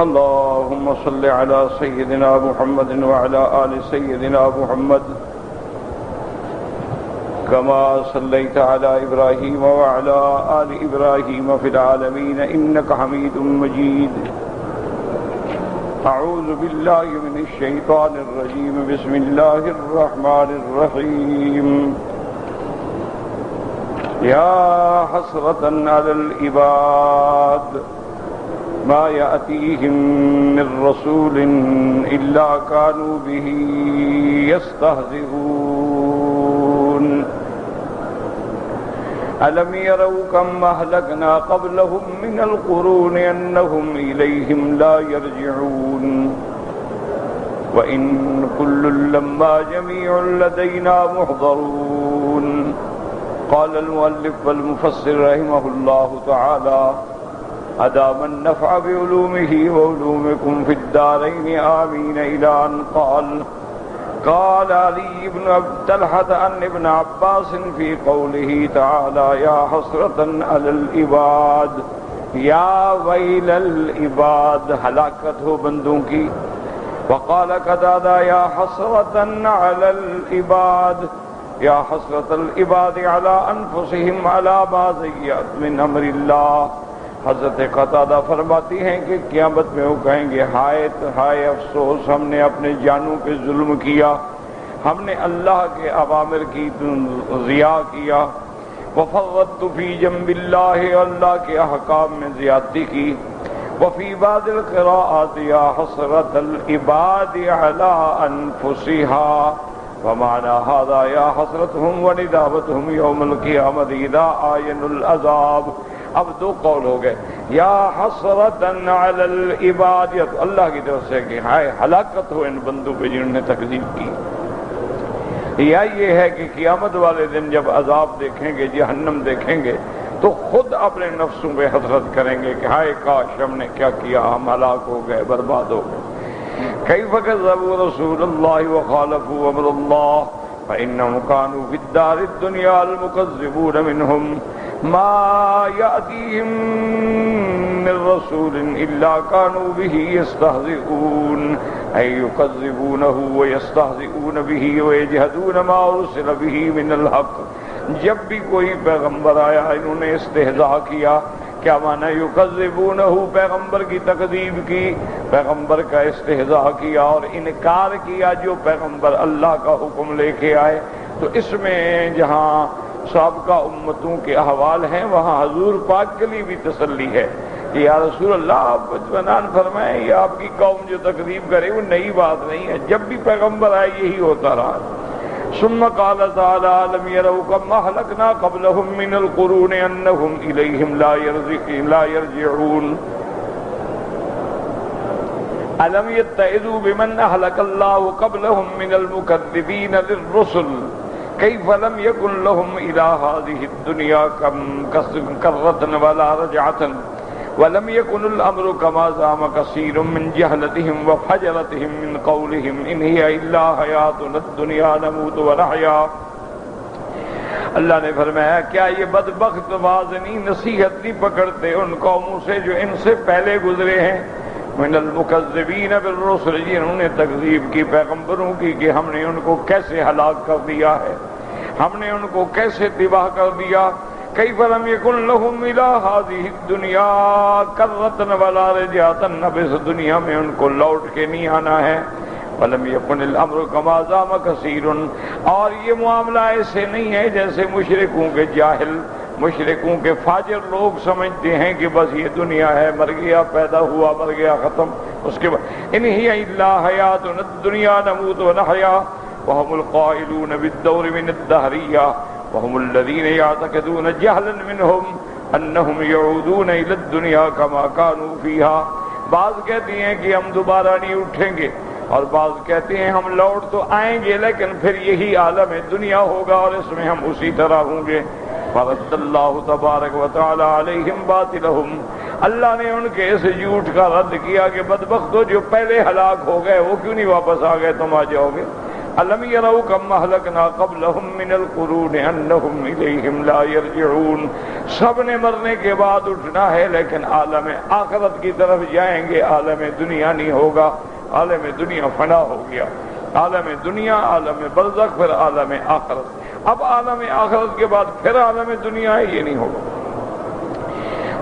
اللهم صل على سيدنا محمد وعلى آل سيدنا محمد كما صليت على إبراهيم وعلى آل إبراهيم في العالمين إنك حميد مجيد. أعوذ بالله من الشيطان الرجيم. بسم الله الرحمن الرحيم. يا حسرة على العباد ما يأتيهم من رسول إلا كانوا به يستهزئون. ألم يروا كم أهلكنا قبلهم من القرون أنهم إليهم لا يرجعون. وإن كل لما جميع لدينا محضرون. قال المؤلف والمفسر رحمه الله تعالى أدام النفع بعلومه وعلومكم في الدارين آمين إلى أن قال علي بن طلحة عن ابن عباس في قوله تعالى يا حسرة على العباد یا ویل العباد، ہلاکت ہو بندوں کی. وقال قتادہ یا حسرة على العباد، یا حسرة العباد على انفسهم على ما ضيعت من امر اللہ. حضرت قتادہ فرماتی ہیں کہ قیامت میں وہ کہیں گے ہائے ہائے افسوس، ہم نے اپنے جانوں پہ ظلم کیا، ہم نے اللہ کے اوامر کی ضیاع کیا. وفرطت فی جنب اللہ، اللہ کے احکام میں زیادتی کی. وفی بعض القراءات یا حسرۃ العباد علی انفسها، ومعنى هذا یا حسرتهم وندامتهم یوم القیامۃ اذا عاینوا العذاب. اب دو قول ہو گئے، یا حسرتاً علی العباد، اللہ کی طرف سے کہ ہائے ہلاکت ہو ان بندوں پہ جنہوں نے تکذیب کی، یا یہ ہے کہ قیامت والے دن جب عذاب دیکھیں گے، جہنم دیکھیں گے، تو خود اپنے نفسوں پہ حسرت کریں گے کہ ہائے کاش ہم نے کیا کیا، ہم ہلاک ہو گئے، برباد ہو گئے. کیف کذبوا رسول اللہ وخالفوا امر اللہ فإنهم كانوا في الدار الدنيا المكذبون منهم ما يأتيهم من رسول إلا كانوا به يستهزئون، أي يكذبونه ويستهزئون به ويجحدون ما أرسل به من الحق. جب بھی کوئی پیغمبر آیا انہوں نے استہزاء کیا. کیا معنی یکذبونہ، پیغمبر کی تکذیب کی، پیغمبر کا استہزاء کیا اور انکار کیا جو پیغمبر اللہ کا حکم لے کے آئے. تو اس میں جہاں سابقہ امتوں کے احوال ہیں وہاں حضور پاک کے لیے بھی تسلی ہے کہ یا رسول اللہ آپ اطمینان فرمائیں، یہ آپ کی قوم جو تکذیب کرے وہ نئی بات نہیں ہے، جب بھی پیغمبر آئے یہی ہوتا رہا. ثم قال تعالی لم يروا كم اهلكنا قبلهم من القرون انهم اليهم لا يرجعون. الم يتعظوا بمن اهلك الله قبلهم من المكذبين للرسل كيف لم يكن لهم الى هذه الدنيا كرة ولا رجعة. ولم يكن الامر كما زعم كثير من جهلتهم وفجرتهم من قولهم ان هي الا حياتنا الدنيا نموت ونحيا. اللہ نے فرمایا کیا یہ بدبخت واعظین نصیحت نہیں پکڑتے ان قوموں سے جو ان سے پہلے گزرے ہیں، من المکذبین بالرسل، جنہوں نے تکذیب کی پیغمبروں کی کہ ہم نے ان کو کیسے ہلاک کر دیا ہے، ہم نے ان کو کیسے تباہ کر دیا. کیف لم یکن لہم الی ہذہ الدنیا کرۃ ولا رجعۃ، اب اس دنیا میں ان کو لوٹ کے نہیں آنا ہے. ولم یکن الامر کما زعم کثیر، اور یہ معاملہ ایسے نہیں ہے جیسے مشرکوں کے جاہل، مشرکوں کے فاجر لوگ سمجھتے ہیں کہ بس یہ دنیا ہے، مر گیا، پیدا ہوا، مر گیا، ختم. اس کے بعد ان ہی الا حیاتنا الدنیا نموت ونحیا وهم القائلون بالدور من الدہریہ وهم الذين يعتقدون جهلا منهم انهم يعودون الى الدنيا كما كانوا فيها. بعض کہتے ہیں کہ ہم دوبارہ نہیں اٹھیں گے، اور بعض کہتے ہیں ہم لوٹ تو آئیں گے لیکن پھر یہی عالم دنیا ہوگا اور اس میں ہم اسی طرح ہوں گے. فرد اللہ تبارک و تعالی علیہم باطلہم، اللہ نے ان کے اس جھوٹ کا رد کیا کہ بدبختو جو پہلے ہلاک ہو گئے وہ کیوں نہیں واپس آ گئے، تم آ جاؤ گے. الم يروا كم اهلكنا قبلهم من القرون انهم اليهم لا يرجعون. سب نے مرنے کے بعد اٹھنا ہے لیکن عالم آخرت کی طرف جائیں گے. عالم دنیا نہیں ہوگا. عالم دنیا فنا ہو گیا. عالم دنیا، عالم برزخ، پھر عالم آخرت. اب عالم آخرت کے بعد پھر عالم دنیا ہے، یہ نہیں ہوگا.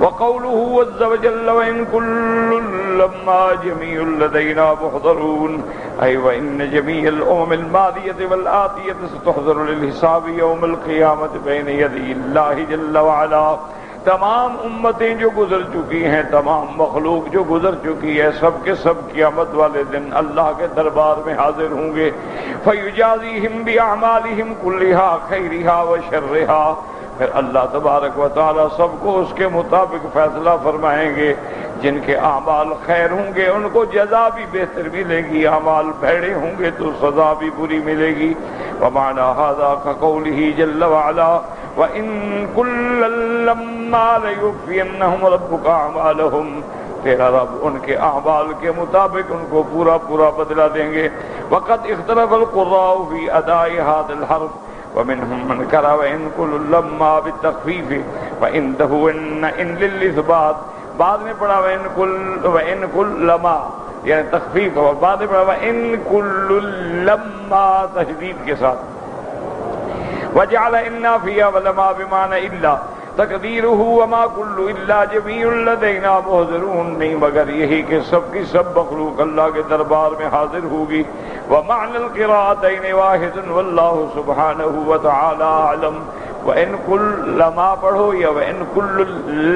وقوله عز وجل وإن كل لما جميع لدينا محضرون، أي وإن جميع الأمم الماضية والآتية ستحضر للحساب يوم القيامة بين يدي الله جل وعلا. تمام امتیں جو گزر چکی ہیں، تمام مخلوق جو گزر چکی ہے، سب کے سب قیامت والے دن اللہ کے دربار میں حاضر ہوں گے. فَيُجَازِيهِمْ بِأَعْمَالِهِمْ كُلِّهَا خَيْرِهَا وَشَرِّهَا. پھر اللہ تبارک و تعالی سب کو اس کے مطابق فیصلہ فرمائیں گے. جن کے اعمال خیر ہوں گے ان کو جزا بھی بہتر ملے گی، اعمال بھیڑے ہوں گے تو سزا بھی بری ملے گی. وَمَعْنَى هَذَا كَقَوْلِهِ جَلَّ وَعَلَا وَإِن كُلًّا لَمَّا لَيُوَفِّيَنَّهُمْ رَبُّكَ أَعْمَالَهُمْ. تیرا رب ان کے اعمال کے مطابق ان کو پورا پورا بدلہ دیں گے. وَقَدْ اخْتَلَفَ الْقُرَّاءُ فِي أَدَاءِ هَذَا الْحَرْفِ ومنهم من قرأ وإن كل لما بالتخفيف وعنده إن للإثبات. بعد میں پڑھا وإن كل لما یعنی تخفیف، اور بعد میں پڑھا وإن كل لما تشدید کے ساتھ. وجعل إن فيها ولما بمعنى إلا تقدیرہ وما کل الا جمیع لدینا محضرون. نہیں مگر یہی کہ سب کی سب مخلوق اللہ کے دربار میں حاضر ہوگی. ومعنى القراءتین واحد واللہ سبحانہ وتعالی اعلم. وَإِن كُلَّ لَمَا پڑھو یا وَإِن كُلُّ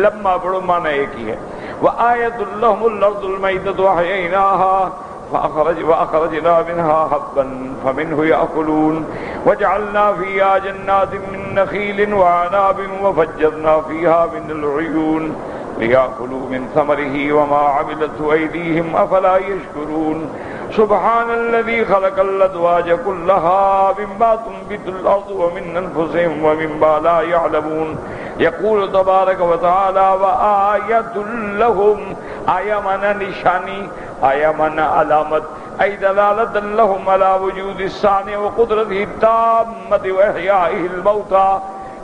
لَمَّا پڑھو معنی ایک ہی ہے. وَآیَةٌ لَهُمُ الْأَرْضُ الْمَيْتَةُ أَحْيَيْنَاهَا وأخرجنا منها حبا فمنه يأكلون وجعلنا فيها جنات من نخيل وعناب وفجرنا فيها من العيون ليأكلوا من ثمره وما عملته أيديهم أفلا يشكرون. سبحان الذي خلق الأزواج كلها مما تنبت الأرض ومن أنفسهم ومما لا يعلمون. يقول تبارك وتعالى وآية لهم. آیا مانا نشانی، آیا مانا علامت، ای دلالت لهم على وجود الصانع وقدرته التامة وإحيائه الموتى.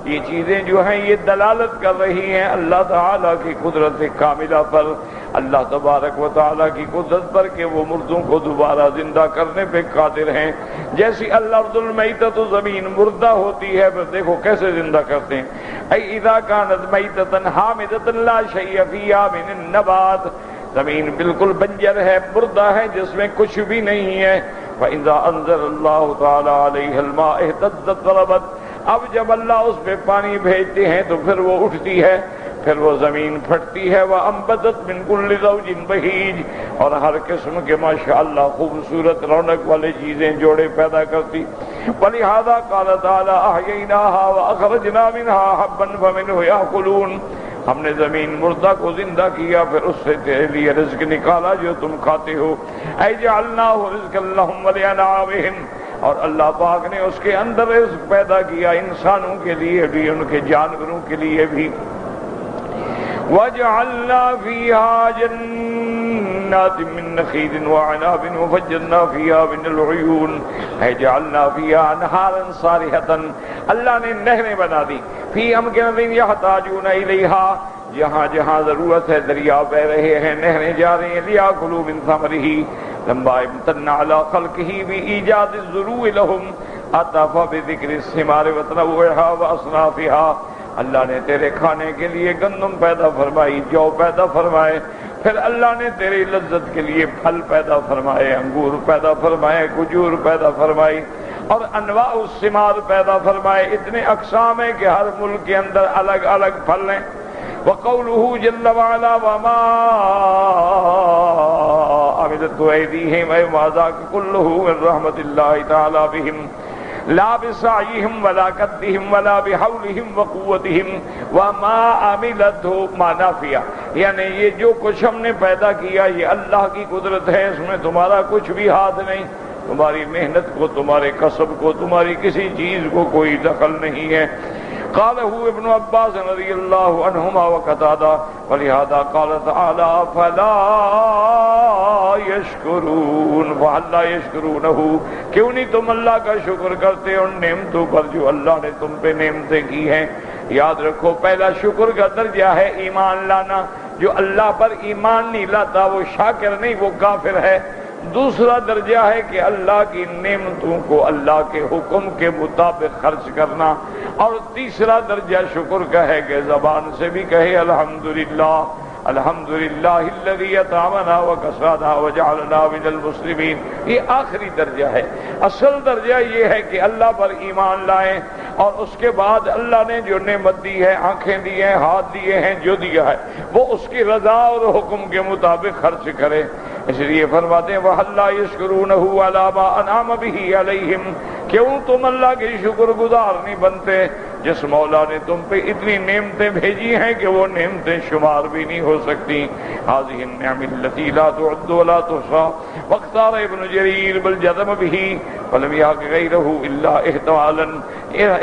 یہ چیزیں جو ہیں یہ دلالت کر رہی ہیں اللہ تعالیٰ کی قدرت کاملہ پر، اللہ تبارک و تعالیٰ کی قدرت پر کہ وہ مردوں کو دوبارہ زندہ کرنے پہ قادر ہیں. جیسی الارض المیتۃ زمین مردہ ہوتی ہے پھر دیکھو کیسے زندہ کرتے ہیں. ای اذا کانت میتۃ حامدۃ لا شیء فیہا من النبات. زمین بالکل بنجر ہے، مردہ ہے جس میں کچھ بھی نہیں ہے. فاذا انزل اللہ تعالی علیہ الماء اهتزت وربت. اب جب اللہ اس پہ پانی بھیجتے ہیں تو پھر وہ اٹھتی ہے، پھر وہ زمین پھٹتی ہے. وَأَنبَتَتْ مِن كُلِّ زَوْجٍ بَهِيجٍ. اور ہر قسم کے ماشاءاللہ خوبصورت رونق والے چیزیں جوڑے پیدا کرتی. وَلِهَذَا قَالَ تَعَالَىٰ أَحْيَيْنَاهَا وَأَخْرَجْنَا مِنْهَا حَبًّا فَمِنْهُ يَأْكُلُونَ. ہم نے زمین مردہ کو زندہ کیا پھر اس سے تیرے لیے رزق نکالا جو تم کھاتے ہو. اَيْ جَعَلْنَاهُ رِزْقًا لَهُمْ وَلِأَنْعَامِهِمْ. اور اللہ پاک نے اس کے اندر رزق پیدا کیا انسانوں کے لیے بھی، ان کے جانوروں کے لیے بھی. وَجَعَلْنَا فِيهَا جَنَّاتٍ مِّن نَخِيلٍ وَعَنَابٍ وَفَجَّرْنَا فِيهَا مِنَ الْعُيُونِ. اَيْ جَعَلْنَا فِيهَا أَنْهَارًا صَالِحَةً. اللہ نے نہریں بنا دی. فِي أَمْكِنَةٍ يَحْتَاجُونَ إِلَيْهَا. جہاں جہاں ضرورت ہے دریا بہ رہے ہیں، نہریں جا رہی ہیں. لِيَأْكُلُوا مِن ثَمَرِهِ. لما امتن على خلقه بإيجاد الزروع لهم عطف بذكر الثمار وتنوعها وأصنافها. اللہ نے تیرے کھانے کے لیے گندم پیدا فرمائی، جو پیدا فرمائے. پھر اللہ نے تیری لذت کے لیے پھل پیدا فرمائے، انگور پیدا فرمائے، کھجور پیدا فرمائی اور انواع الثمار پیدا فرمائے. اتنے اقسام ہیں کہ ہر ملک کے اندر الگ الگ پھل ہیں. وقوله جل وعلا وما عملت أيديهم وما ذاك كله من رحمة الله تعالى بهم لا بسعيهم ولا كدهم ولا بحولهم وقوتهم وما عملته ما نافيا. یعنی یہ جو کچھ ہم نے پیدا کیا یہ اللہ کی قدرت ہے، اس میں تمہارا کچھ بھی ہاتھ نہیں. تمہاری محنت کو، تمہارے کسب کو، تمہاری کسی چیز کو کوئی دخل نہیں ہے. قاله ابن عباس رضی اللہ عنہما وقتادہ. ولہذا قال تعالی فلا یشکرون فہل لا یشکرونہ، کیوں نہیں تم اللہ کا شکر کرتے ان نعمتوں پر جو اللہ نے تم پہ نعمتیں کی ہیں۔ یاد رکھو پہلا شکر کا درجہ ہے ایمان لانا، جو اللہ پر ایمان نہیں لاتا وہ شاکر نہیں، وہ کافر ہے۔ دوسرا درجہ ہے کہ اللہ کی نعمتوں کو اللہ کے حکم کے مطابق خرچ کرنا، اور تیسرا درجہ شکر کا ہے کہ زبان سے بھی کہے الحمدللہ الحمدللہ الذی اطعمنا وکسانا وجعلنا من المسلمین۔ یہ آخری درجہ ہے۔ اصل درجہ یہ ہے کہ اللہ پر ایمان لائیں، اور اس کے بعد اللہ نے جو نعمت دی ہے، آنکھیں دی ہیں، ہاتھ دیے ہیں، جو دیا ہے وہ اس کی رضا اور حکم کے مطابق خرچ کرے۔ اس لیے فرماتے ہیں وَهَلْ لَا يَشْكُرُونَهُ عَلَىٰ مَا أَنْعَمَ بِهِ عَلَيْهِمْ، کیوں تم اللہ کے شکر گزار نہیں بنتے جس مولا نے تم پہ اتنی نعمتیں بھیجی ہیں کہ وہ نعمتیں شمار بھی نہیں ہو سکتی۔ هذه النعم التي لا تعد ولا تحصى واختار ابن جرير بالجزم به ولم يحق غيره الا احتمالا۔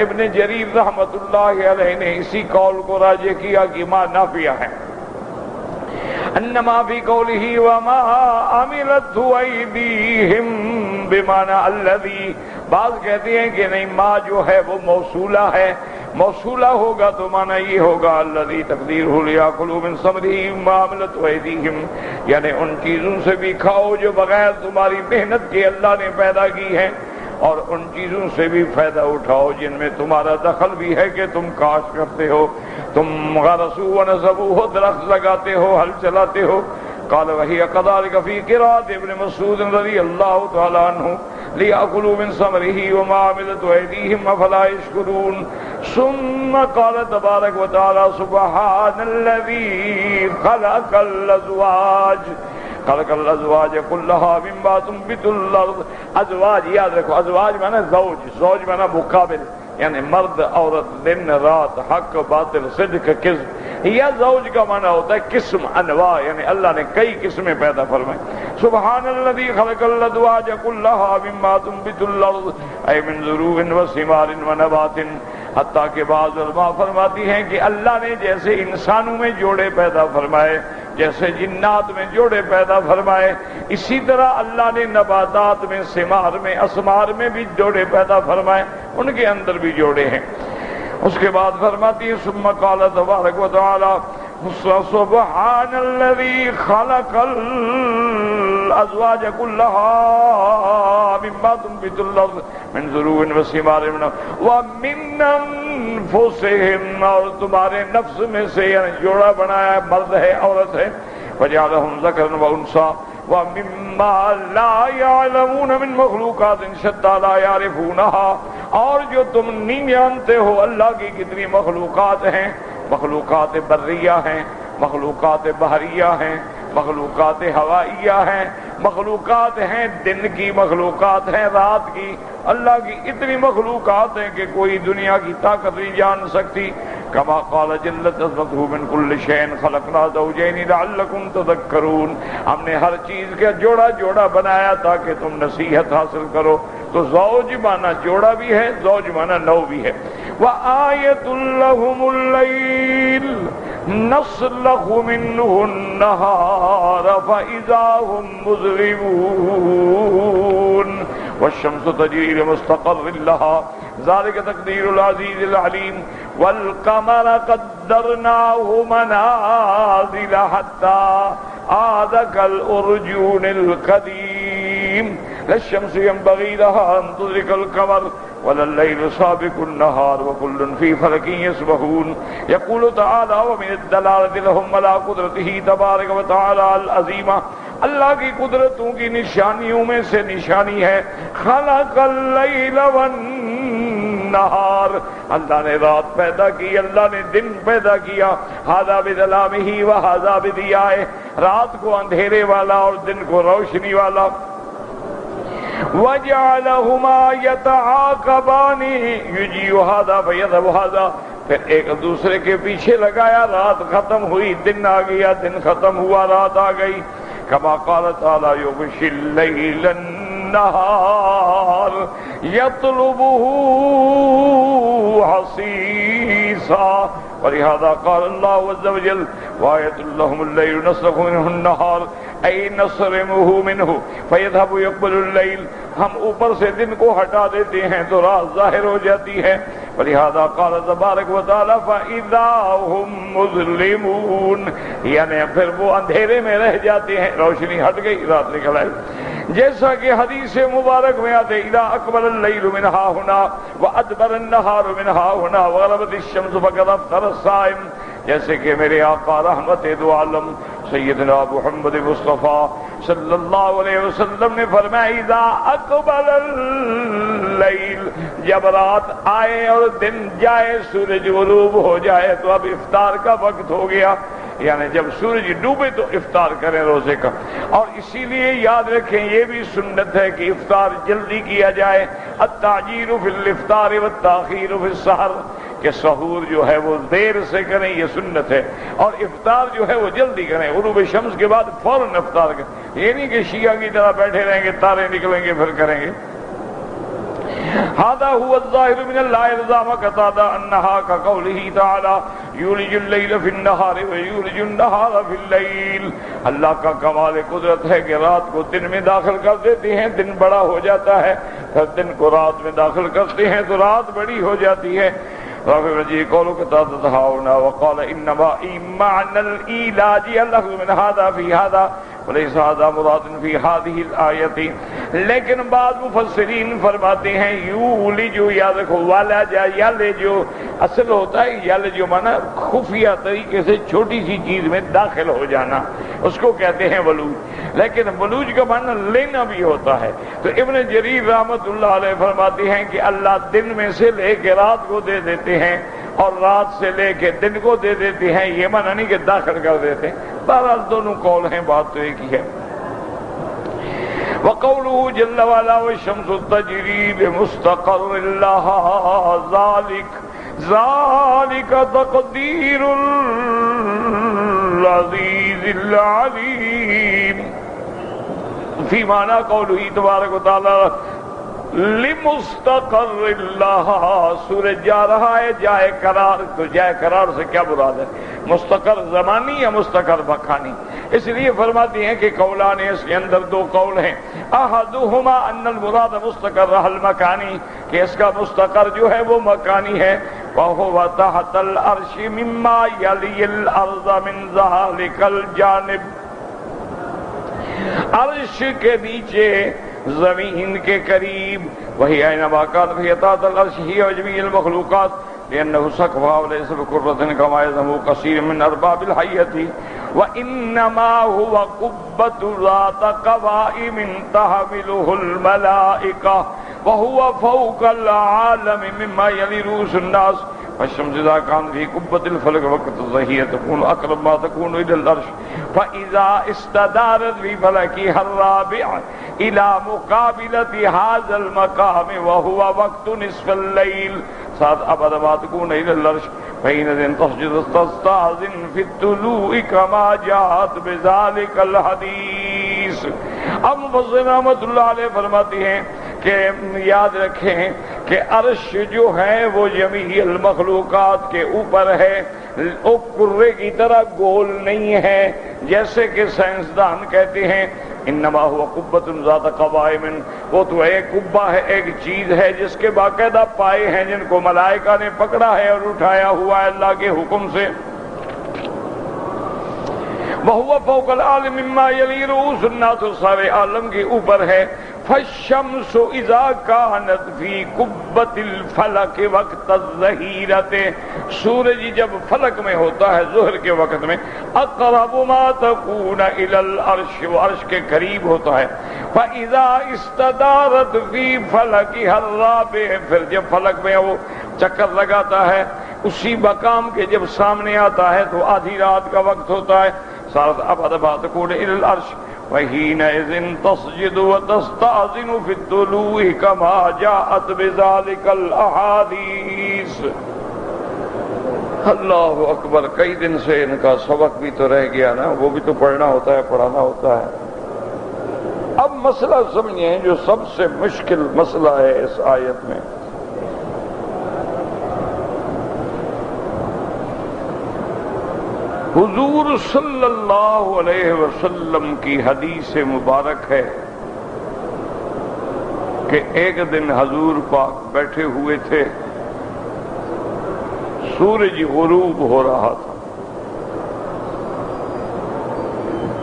ابن جریر رحمت اللہ علیہ نے اسی قول کو راجح کیا کہ ما نافیہ ہے، انما فی قولہ وما عملت ایدیہم بمعنی الذی، بعض کہتے ہیں کہ نہیں ما جو ہے وہ موصولہ ہے، موصولہ ہوگا تو معنی یہ ہوگا الذی تقدیرہ لیاکلوا من ثمرہ ما عملت ایدیہم، یعنی ان چیزوں سے بھی کھاؤ جو بغیر تمہاری محنت کے اللہ نے پیدا کی ہیں، اور ان چیزوں سے بھی فائدہ اٹھاؤ جن میں تمہارا دخل بھی ہے کہ تم کاشت کرتے ہو، تم غرسوا ونصبوا، درخت لگاتے ہو، ہل چلاتے ہو۔ قال وہی كذلك في قراءة ابن مسعود رضی اللہ تعالی عنہ ليأكلوا من ثمره وما عملت أيديهم أفلا يشكرون۔ ثم قال تبارك وتعالى سبحان الذي خلق الأزواج، خلق الازواج كلها مما تنبت الارض۔ ازواج یاد رکھو، ازواج معنی زوج، زوج معنی مقابل، یعنی مرد عورت، دن رات، حق باطل، صدق کذب، یا زوج کا معنی ہوتا ہے قسم، انواع، یعنی اللہ نے کئی قسمیں پیدا فرمائے۔ سبحان الذی خلق الازواج كلها مما تنبت الارض اے من زروع وثمار ونبات، حتیٰ کہ بعض علماء فرماتی ہیں کہ اللہ نے جیسے انسانوں میں جوڑے پیدا فرمائے، جیسے جنات میں جوڑے پیدا فرمائے، اسی طرح اللہ نے نباتات میں، ثمار میں، اسمار میں بھی جوڑے پیدا فرمائے، ان کے اندر بھی جوڑے ہیں۔ اس کے بعد فرماتی ہے ثم قال تبارک و تعالی سبحان الذی خلق الازواج كلها مما تنبت الارض من زروع وثمار ومن انفسهم، اور تمہارے نفس میں سے یعنی جوڑا بنایا ہے، مرد ہے عورت ہے، وجعلهم ذکرا وانثى ومما لا يعلمون من مخلوقات شتى لا يعرفونها، اور جو تم نہیں جانتے ہو اللہ کی کتنی مخلوقات ہیں، مخلوقات بریہ ہیں، مخلوقات بحریہ ہیں، مخلوقات ہوائیہ ہیں، مخلوقات ہیں دن کی، مخلوقات ہیں رات کی، اللہ کی اتنی مخلوقات ہیں کہ کوئی دنیا کی طاقت نہیں جان سکتی۔ کما قال جلت عظمتہ من کل شیء خلقنا زوجین لعلکم تذکرون، ہم نے ہر چیز کا جوڑا جوڑا بنایا تاکہ تم نصیحت حاصل کرو۔ تو زوج مانا جوڑا بھی ہے، زوج مانا نو بھی ہے۔ وآیۃ لہم اللیل نسلخ منہ النہار فإذا هم مظلمون والشمس تجری لمستقر لها ذلك تقدیر العزیز العلیم والقمر قدرناه منازل حتى عاد كالأرجون القدیم لا الشمس ينبغي لها أن تدرك القمر ولا الليل سابق النهار وكل في فلك يسبحون۔ يقول تعالى ومن الدلالة لهم على قدرته تبارک وتعالى العظیمہ، اللہ کی قدرتوں کی نشانیوں میں سے نشانی ہے خلق اللیل والنہار، اللہ نے رات پیدا کی، اللہ نے دن پیدا کیا، ھذا بظلامہ وھذا بضیاءہ، رات کو اندھیرے والا اور دن کو روشنی والا۔ وَجَعَلَهُمَا يَتَعَاقَبَانِ يُجِيءُ هَذَا فَيَذْهَبُ هَذَا، پھر ایک دوسرے کے پیچھے لگایا، رات ختم ہوئی دن آ گیا، دن ختم ہوا رات آ گئی۔ كما قال تعالی يغشي الليل النهار يطلبه حثيثا، ولهذا قال الله عز وجل وآية لهم الليل نسلخ منه النهار ای نصرمہ منہ فیذهب یقبل اللیل، ہم اوپر سے دن کو ہٹا دیتے ہیں تو رات ظاہر ہو جاتی ہے. ولہذا قال تبارک و تعالی فاذا هم مظلمون، یعنی پھر وہ اندھیرے میں رہ جاتے ہیں، روشنی ہٹ گئی رات نکل آئی. جیسا کہ حدیث مبارک میں آتے اذا اقبل اللیل من ها هنا وادبر النهار من ها هنا وغربت الشمس فقد افطر الصائم، جیسے کہ میرے آقا رحمت دو عالم سیدنا محمد مصطفیٰ صلی اللہ علیہ وسلم نے فرمایا اذا اقبل اللیل، جب رات آئے اور دن جائے، سورج غروب ہو جائے تو اب افطار کا وقت ہو گیا، یعنی جب سورج ڈوبے تو افطار کریں روزے کا. اور اسی لیے یاد رکھیں یہ بھی سنت ہے کہ افطار جلدی کیا جائے، التعجیل فی الافطار والتاخیر فی السحر، کہ سحور جو ہے وہ دیر سے کریں یہ سنت ہے، اور افطار جو ہے وہ جلدی کریں، غروب شمس کے بعد فوراً افطار کریں. یہ نہیں کہ شیعہ کی طرح بیٹھے رہیں گے تارے نکلیں گے پھر کریں گے. هذا هو الظاهر من لا يلزم قطعا انها كقوله تعالى يولج الليل في النهار ويولج النهار في الليل. اللہ کا کمال قدرت ہے کہ رات کو دن میں داخل کر دیتے ہیں، دن بڑا ہو جاتا ہے، پھر دن کو رات میں داخل کرتے ہیں تو رات بڑی ہو جاتی ہے. رافع رضی قولو تتہاؤنا وقال انما معنى العلاج اللہ من هذا في هذا وليس هذا مراد في هذه الآیت. لیکن بعض مفسرین فرماتے ہیں یولجو، یاد رکھو والا جا یلجو اصل ہوتا ہے، یلجو مانا خفیہ طریقے سے چھوٹی سی چیز میں داخل ہو جانا، اس کو کہتے ہیں ولوج. لیکن ولوج کا مانا لینا بھی ہوتا ہے. تو ابن جریر رحمت اللہ علیہ فرماتے ہیں کہ اللہ دن میں سے لے کے رات کو دے دیتے ہیں اور رات سے لے کے دن کو دے دیتے ہیں، یہ معنی نہیں کہ داخل کر دیتے ہیں. بہرحال دونوں قول ہیں، بات تو ایک ہی ہے. وقوله جل وعلا والشمس تجری لمستقر لها ذلك تقدیر العزیز العلیم. فی معنی قوله تبارک و تعالی لمستقر اللہ، سورج جا رہا ہے جائے قرار، تو جائے قرار سے کیا مراد ہے؟ مستقر زمانی یا مستقر مکانی؟ اس لیے فرماتی ہیں کہ قولان، اس کے اندر دو قول ہیں. احدہما ان المراد مستقر المکانی، کہ اس کا مستقر جو ہے وہ مکانی ہے. وہو تحت العرش مما یلی الارض من ذلک الجانب، عرش کے نیچے زمین کے قریب. وہی اینما کان فی تحت العرش ہی وجمیع المخلوقات لأنه سقفها وليس بقرة كما يزعم كثير من أرباب الحية وإنما هو قبة ذات قوائم تحمله الملائكة وهو فوق العالم مما يلي رؤوس الناس. فالشمس إذا كان في قبة الفلك وقت الظهيرة تكون أقرب ما تكون إلى العرش، فإذا استدارت في فلكها الرابع إلى مقابلة هذا المقام وهو وقت نصف الليل ساتھ ابد ما تكون الى العرش فحينئذ تسجد تستأذن في الطلوع كما جاءت بذلك الحديث. اب مفسر رحمۃ اللہ علیہ فرماتی ہیں کہ یاد رکھیں کہ عرش جو ہے وہ جمیع المخلوقات کے اوپر ہے، وہ کرے کی طرح گول نہیں ہے جیسے کہ سائنسدان کہتے ہیں. انما هو قبۃ ذات قوائم، وہ تو ایک قبہ ہے، ایک چیز ہے جس کے باقاعدہ پائے ہیں جن کو ملائکہ نے پکڑا ہے اور اٹھایا ہوا ہے اللہ کے حکم سے. وهو فوق العالم مما يلي رؤوس الناس، سارے عالم کے اوپر ہے. فالشمس اذا كانت في قبة الفلك وقت الظهيرة، سورج جب فلک میں ہوتا ہے ظہر کے وقت میں، اقرب ما تكون الى العرش، وہ عرش کے قریب ہوتا ہے. فاذا استدارت في فلكها الرابع، پھر جب فلک میں وہ چکر لگاتا ہے اسی مقام کے جب سامنے آتا ہے تو آدھی رات کا وقت ہوتا ہے. صارت ابعد ما تكون الى العرش وحينئذ تسجد وتستأذن في الطلوع كما جاءت بذلك الاحاديث. اللہ اکبر. کئی دن سے ان کا سبق بھی تو رہ گیا نا، وہ بھی تو پڑھنا ہوتا ہے، پڑھانا ہوتا ہے. اب مسئلہ سمجھیں جو سب سے مشکل مسئلہ ہے اس آیت میں. حضور صلی اللہ علیہ وسلم کی حدیث مبارک ہے کہ ایک دن حضور پاک بیٹھے ہوئے تھے، سورج غروب ہو رہا تھا۔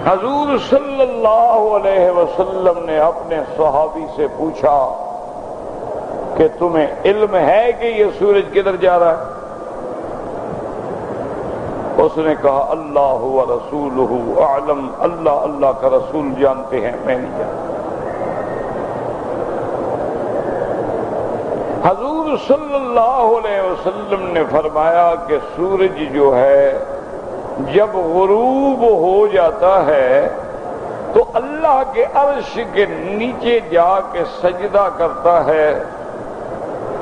حضور صلی اللہ علیہ وسلم نے اپنے صحابی سے پوچھا کہ تمہیں علم ہے کہ یہ سورج کدھر جا رہا ہے؟ اس نے کہا اللہ و رسولہ اعلم، اللہ کا رسول جانتے ہیں، میں نہیں جانتا۔ حضور صلی اللہ علیہ وسلم نے فرمایا کہ سورج جو ہے جب غروب ہو جاتا ہے تو اللہ کے عرش کے نیچے جا کے سجدہ کرتا ہے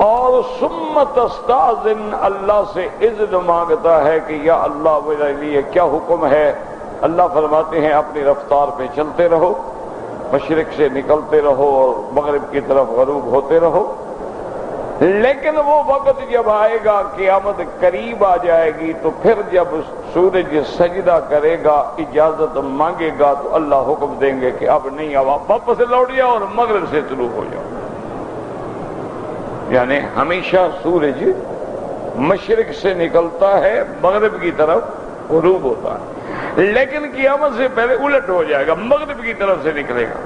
اور ثم تستاذن، اللہ سے اذن مانگتا ہے کہ یا اللہ میرے لیے کیا حکم ہے؟ اللہ فرماتے ہیں اپنی رفتار پہ چلتے رہو، مشرق سے نکلتے رہو اور مغرب کی طرف غروب ہوتے رہو، لیکن وہ وقت جب آئے گا، قیامت قریب آ جائے گی، تو پھر جب سورج سجدہ کرے گا، اجازت مانگے گا، تو اللہ حکم دیں گے کہ اب نہیں، اب آپ واپس لوٹ جاؤ اور مغرب سے طلوع ہو جاؤ۔ یعنی ہمیشہ سورج مشرق سے نکلتا ہے، مغرب کی طرف غروب ہوتا ہے، لیکن قیامت سے پہلے الٹ ہو جائے گا، مغرب کی طرف سے نکلے گا۔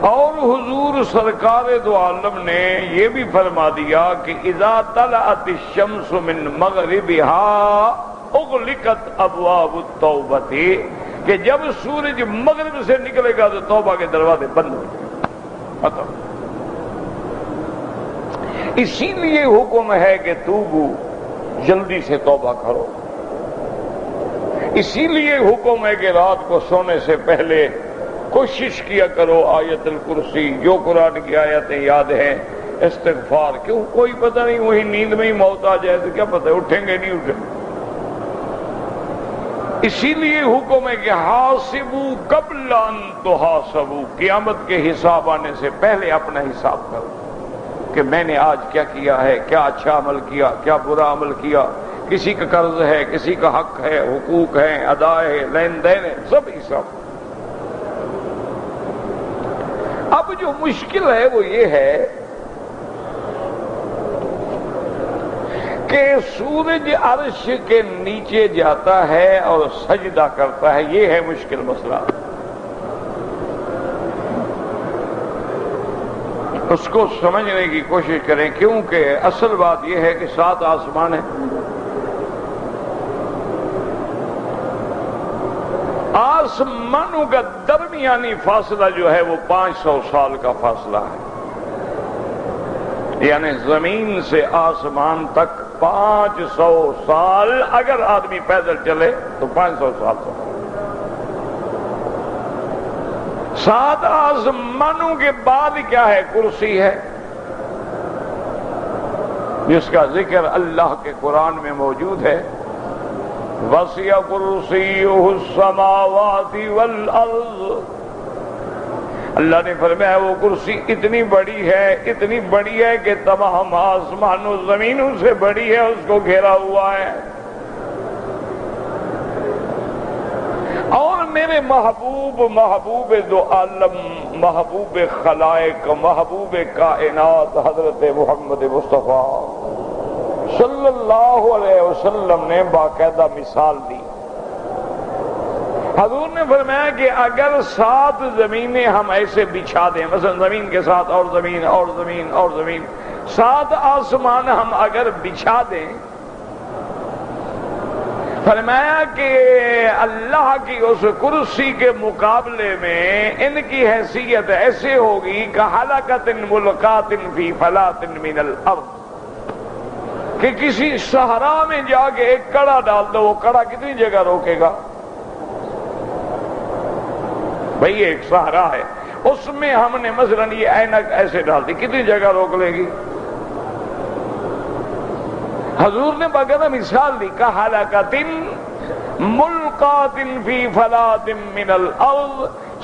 اور حضور سرکار دو عالم نے یہ بھی فرما دیا کہ اذا طلعت الشمس من مغربها اغلقت ابواب التوبۃ، کہ جب سورج مغرب سے نکلے گا تو توبہ کے دروازے بند ہو جائیں گے۔ اسی لیے حکم ہے کہ توبو، جلدی سے توبہ کرو۔ اسی لیے حکم ہے کہ رات کو سونے سے پہلے کوشش کیا کرو آیت الکرسی، جو قرآن کی آیتیں یاد ہیں، استغفار۔ کیوں؟ کوئی پتہ نہیں، وہی نیند میں ہی موت آ جائے تو کیا پتہ اٹھیں گے نہیں اٹھیں گے۔ اسی لیے حکم ہے کہ حاسبوا قبل ان تحاسبوا، قیامت کے حساب آنے سے پہلے اپنا حساب کرو کہ میں نے آج کیا کیا ہے، کیا اچھا عمل کیا، کیا برا عمل کیا، کسی کا قرض ہے، کسی کا حق ہے، حقوق ہیں، ادا ہے، لین دین ہے، سب حساب۔ اب جو مشکل ہے وہ یہ ہے کہ سورج عرش کے نیچے جاتا ہے اور سجدہ کرتا ہے، یہ ہے مشکل مسئلہ۔ اس کو سمجھنے کی کوشش کریں، کیونکہ اصل بات یہ ہے کہ 7 آسمان ہیں، آسمانوں کا درمیانی فاصلہ جو ہے وہ 500 سال کا فاصلہ ہے، یعنی زمین سے آسمان تک 500 سال، اگر آدمی پیدل چلے تو 500 سال تک۔ 7 آسمانوں کے بعد کیا ہے؟ کرسی ہے، جس کا ذکر اللہ کے قرآن میں موجود ہے۔ وَسِعَ كُرْسِيُّهُ السَّمَاوَاتِ وَالْأَرْضِ، اللہ نے فرمایا وہ کرسی اتنی بڑی ہے کہ تمام آسمان و زمینوں سے بڑی ہے، اس کو گھیرا ہوا ہے۔ اور میرے محبوب دو عالم، محبوب خلائق، محبوب کائنات حضرت محمد مصطفیٰ صلی اللہ علیہ وسلم نے باقاعدہ مثال دی۔ حضور نے فرمایا کہ اگر 7 زمینیں ہم ایسے بچھا دیں، مثلا زمین کے ساتھ اور زمین اور زمین اور زمین، 7 آسمان ہم اگر بچھا دیں، فرمایا کہ اللہ کی اس کرسی کے مقابلے میں ان کی حیثیت ایسے ہوگی کہ حلقۃ ملقات فی فلاۃ من الارض، کہ کسی صحرا میں جا کے ایک کڑا ڈال دو، وہ کڑا کتنی جگہ روکے گا؟ بھئی ایک صحرا ہے، اس میں ہم نے مثلا یہ اینک ایسے ڈال دی، کتنی جگہ روک لے گی؟ حضور نے باقاعدہ مثال دی، کحلقۃ ملقات فی فلاۃ من الارض،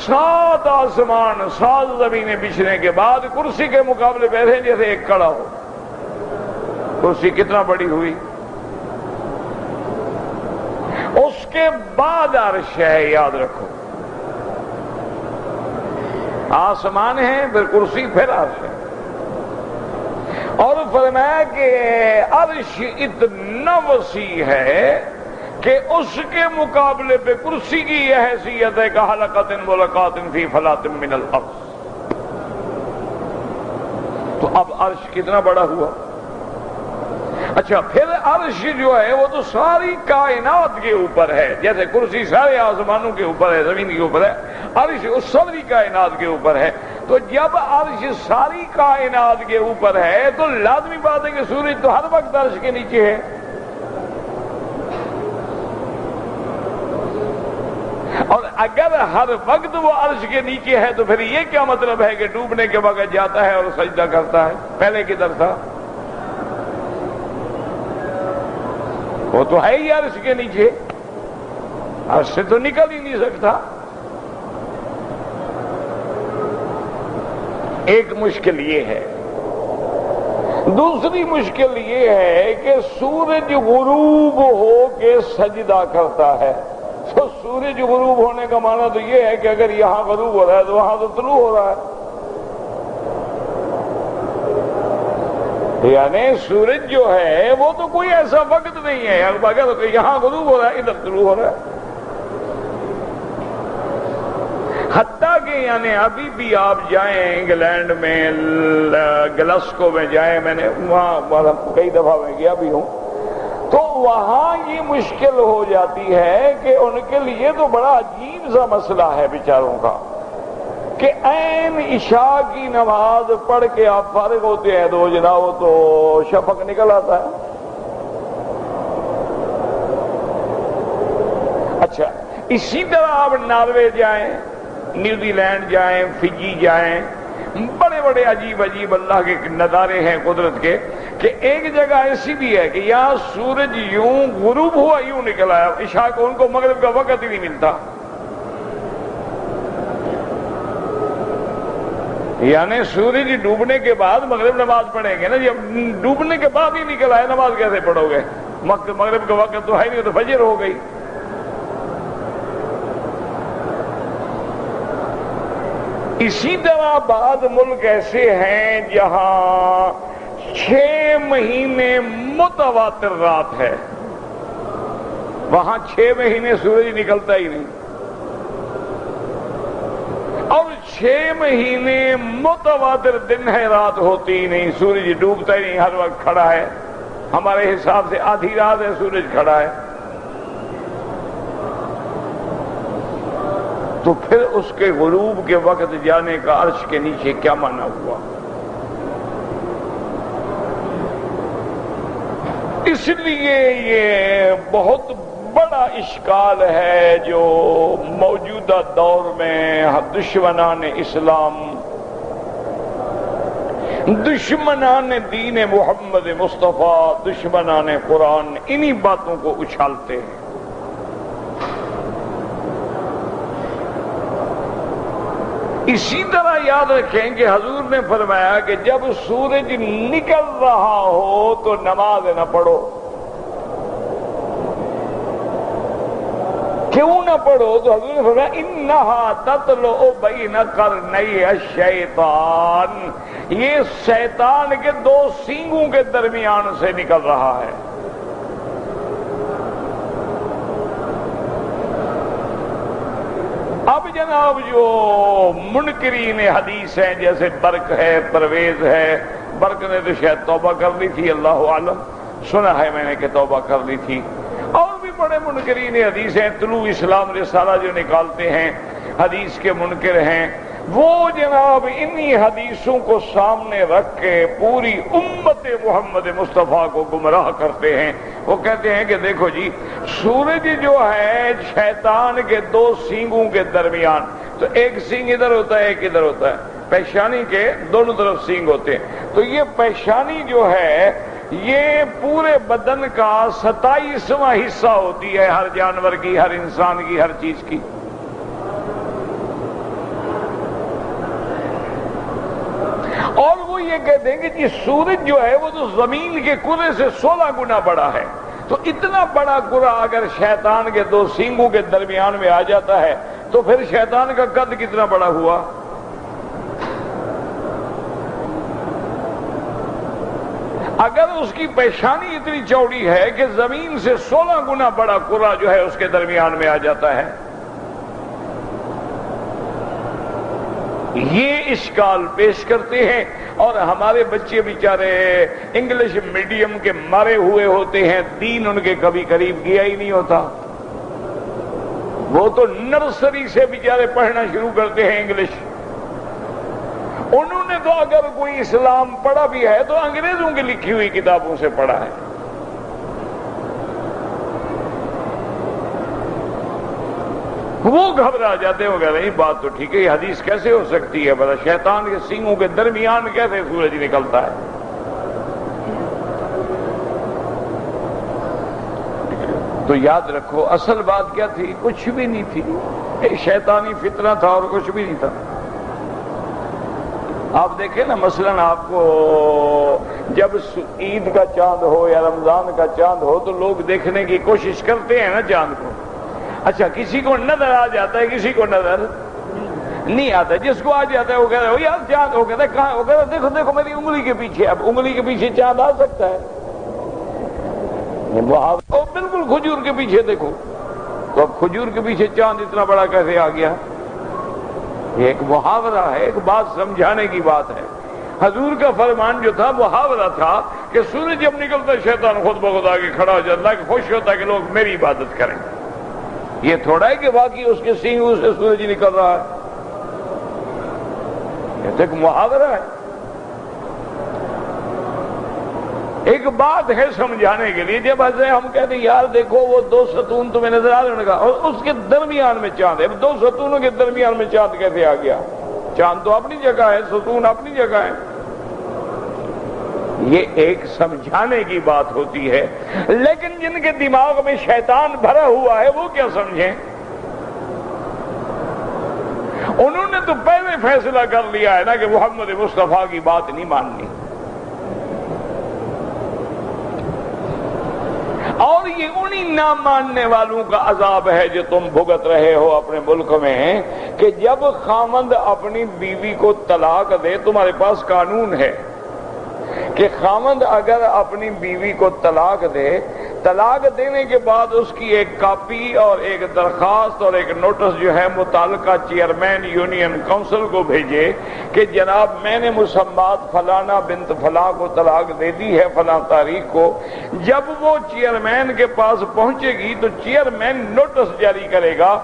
7 آسمان 7 زمینیں بچھنے کے بعد کرسی کے مقابلے پہ ایسے جیسے ایک کڑا ہو۔ کرسی کتنا بڑی ہوئی؟ اس کے بعد عرش ہے، یاد رکھو، آسمان ہے پھر کرسی پھر عرش ہے۔ اور فرمایا کہ عرش اتنا وسیع ہے کہ اس کے مقابلے پہ کرسی کی یہ حیثیت ہے کہ حلقۃ ملقات فی فلاۃ من الارض۔ تو اب عرش کتنا بڑا ہوا؟ اچھا، پھر عرش جو ہے وہ تو ساری کائنات کے اوپر ہے، جیسے کرسی سارے آسمانوں کے اوپر ہے، زمین کے اوپر ہے، عرش اس ساری کائنات کے اوپر ہے۔ تو جب عرش ساری کائنات کے اوپر ہے تو لازمی بات ہے کہ سورج تو ہر وقت عرش کے نیچے ہے۔ اور اگر ہر وقت وہ عرش کے نیچے ہے تو پھر یہ کیا مطلب ہے کہ ڈوبنے کے وقت جاتا ہے اور سجدہ کرتا ہے؟ پہلے کدھر تھا؟ وہ تو ہے ہی عرش کے نیچے، عرش سے تو نکل ہی نہیں سکتا۔ ایک مشکل یہ ہے، دوسری مشکل یہ ہے کہ سورج غروب ہو کے سجدہ کرتا ہے۔ تو سورج غروب ہونے کا معنی تو یہ ہے کہ اگر یہاں غروب ہو رہا ہے تو وہاں تو طلوع ہو رہا ہے، یعنی سورج جو ہے وہ تو کوئی ایسا وقت نہیں ہے اگر یہاں غروب ہو رہا ہے ادھر طلوع ہو رہا ہے۔ حتیٰ کہ یعنی ابھی بھی آپ جائیں انگلینڈ میں گلاسکو میں جائیں، میں نے وہاں کئی دفعہ میں گیا بھی ہوں، تو وہاں یہ مشکل ہو جاتی ہے کہ ان کے لیے تو بڑا عجیب سا مسئلہ ہے بیچاروں کا کہ عین عشاء کی نماز پڑھ کے آپ فارغ ہوتے ہیں تو جناب وہ تو شفق نکل آتا ہے۔ اچھا، اسی طرح آپ ناروے جائیں، نیوزی لینڈ جائیں، فجی جائیں، بڑے بڑے عجیب عجیب اللہ کے نظارے ہیں قدرت کے، کہ ایک جگہ ایسی بھی ہے کہ یہاں سورج یوں غروب ہوا یوں نکل آیا، عشاء کو ان کو مغرب کا وقت ہی نہیں ملتا، یعنی سورج ڈوبنے کے بعد مغرب نماز پڑھیں گے نا، جب ڈوبنے کے بعد ہی نکل آئے نماز کیسے پڑھو گے؟ مغرب کا وقت تو ہے نہیں، تو فجر ہو گئی۔ اسی طرح بعض ملک ایسے ہیں جہاں 6 مہینے متواتر رات ہے، وہاں 6 مہینے سورج نکلتا ہی نہیں، اور 6 مہینے متواتر دن ہے، رات ہوتی ہی نہیں، سورج ڈوبتا ہی نہیں، ہر وقت کھڑا ہے، ہمارے حساب سے آدھی رات ہے سورج کھڑا ہے۔ تو پھر اس کے غروب کے وقت جانے کا عرش کے نیچے کیا معنی ہوا؟ اس لیے یہ بہت بڑا اشکال ہے جو موجودہ دور میں دشمنان اسلام، دشمنان دین محمد مصطفیٰ، دشمنان قرآن انہی باتوں کو اچھالتے ہیں۔ اسی طرح یاد رکھیں کہ حضور نے فرمایا کہ جب سورج نکل رہا ہو تو نماز نہ پڑھو۔ کیوں نہ پڑھو؟ تو حضور نے فرمایا انہا تطلع بین قرنی الشیطان، یہ شیطان کے 2 سینگوں کے درمیان سے نکل رہا ہے۔ اب جناب جو منکرین حدیث ہیں جیسے برق ہے، پرویز ہے، برق نے تو شاید توبہ کر لی تھی، اللہ عالم، سنا ہے میں نے کہ توبہ کر لی تھی، اور بھی بڑے منکرین حدیث ہیں، طلوع اسلام رسالہ جو نکالتے ہیں حدیث کے منکر ہیں، وہ جناب انہی حدیثوں کو سامنے رکھ کے پوری امت محمد مصطفیٰ کو گمراہ کرتے ہیں۔ وہ کہتے ہیں کہ دیکھو جی، سورج جو ہے شیطان کے 2 سینگوں کے درمیان، تو ایک سینگ ادھر ہوتا ہے ایک ادھر ہوتا ہے، پیشانی کے دونوں طرف سینگ ہوتے ہیں، تو یہ پیشانی جو ہے یہ پورے بدن کا 27واں حصہ ہوتی ہے، ہر جانور کی، ہر انسان کی، ہر چیز کی۔ اور وہ یہ کہتے ہیں کہ جی سورج جو ہے وہ تو زمین کے کرے سے 16 گنا بڑا ہے، تو اتنا بڑا گرا اگر شیطان کے دو سینگوں کے درمیان میں آ جاتا ہے تو پھر شیطان کا قد کتنا بڑا ہوا؟ اگر اس کی پیشانی اتنی چوڑی ہے کہ زمین سے 16 گنا بڑا گرا جو ہے اس کے درمیان میں آ جاتا ہے، یہ اشکال پیش کرتے ہیں۔ اور ہمارے بچے بیچارے انگلش میڈیم کے مارے ہوئے ہوتے ہیں، دین ان کے کبھی قریب گیا ہی نہیں ہوتا، وہ تو نرسری سے بیچارے پڑھنا شروع کرتے ہیں انگلش۔ انہوں نے تو اگر کوئی اسلام پڑھا بھی ہے تو انگریزوں کی لکھی ہوئی کتابوں سے پڑھا ہے۔ وہ گھبرا جاتے ہیں، وہ کہتے ہیں بات تو ٹھیک ہے، یہ حدیث کیسے ہو سکتی ہے؟ بڑا شیطان کے سینگوں کے درمیان کیسے سورج نکلتا ہے؟ تو یاد رکھو اصل بات کیا تھی؟ کچھ بھی نہیں تھی، ایک شیطانی فتنہ تھا اور کچھ بھی نہیں تھا۔ آپ دیکھیں نا، مثلا آپ کو جب عید کا چاند ہو یا رمضان کا چاند ہو تو لوگ دیکھنے کی کوشش کرتے ہیں نا چاند کو۔ اچھا، کسی کو نظر آ جاتا ہے، کسی کو نظر نہیں آتا۔ جس کو آ جاتا ہے وہ کہہ رہا ہے یار چاند، وہ کہتا ہے کہاں؟ وہ کہتا ہے دیکھو دیکھو میری انگلی کے پیچھے۔ اب انگلی کے پیچھے چاند آ سکتا ہے؟ وہ بالکل کھجور کے پیچھے دیکھو، تو اب کھجور کے پیچھے چاند اتنا بڑا کیسے آ گیا؟ یہ ایک محاورہ ہے، ایک بات سمجھانے کی بات ہے۔ حضور کا فرمان جو تھا محاورہ تھا کہ سورج جب نکلتا ہے شیطان خود بخود آگے کھڑا ہو جاتا ہے کہ خوش ہوتا ہے کہ لوگ میری عبادت کریں۔ یہ تھوڑا ہے کہ واقعی اس کے سینگوں سے سورج نکل رہا ہے، یہ تو ایک محاورہ ہے، ایک بات ہے سمجھانے کے لیے۔ جب ایسے ہم کہتے ہیں یار دیکھو وہ دو ستون تمہیں نظر آ رہے ہیں، اور اس کے درمیان میں چاند ہے، دو ستونوں کے درمیان میں چاند کیسے آ گیا؟ چاند تو اپنی جگہ ہے، ستون اپنی جگہ ہے۔ یہ ایک سمجھانے کی بات ہوتی ہے، لیکن جن کے دماغ میں شیطان بھرا ہوا ہے وہ کیا سمجھیں؟ انہوں نے تو پہلے فیصلہ کر لیا ہے نا کہ محمد مصطفیٰ کی بات نہیں ماننی، اور یہ انہی نہ ماننے والوں کا عذاب ہے جو تم بھگت رہے ہو اپنے ملک میں، کہ جب خامند اپنی بیوی کو طلاق دے، تمہارے پاس قانون ہے کہ خامند اگر اپنی بیوی کو طلاق دے، طلاق دینے کے بعد اس کی ایک کاپی اور ایک درخواست اور ایک نوٹس جو ہے متعلقہ چیئرمین یونین کونسل کو بھیجے کہ جناب میں نے مسمات فلانا بنت فلاں کو طلاق دے دی ہے فلاں تاریخ کو۔ جب وہ چیئرمین کے پاس پہنچے گی تو چیئرمین نوٹس جاری کرے گا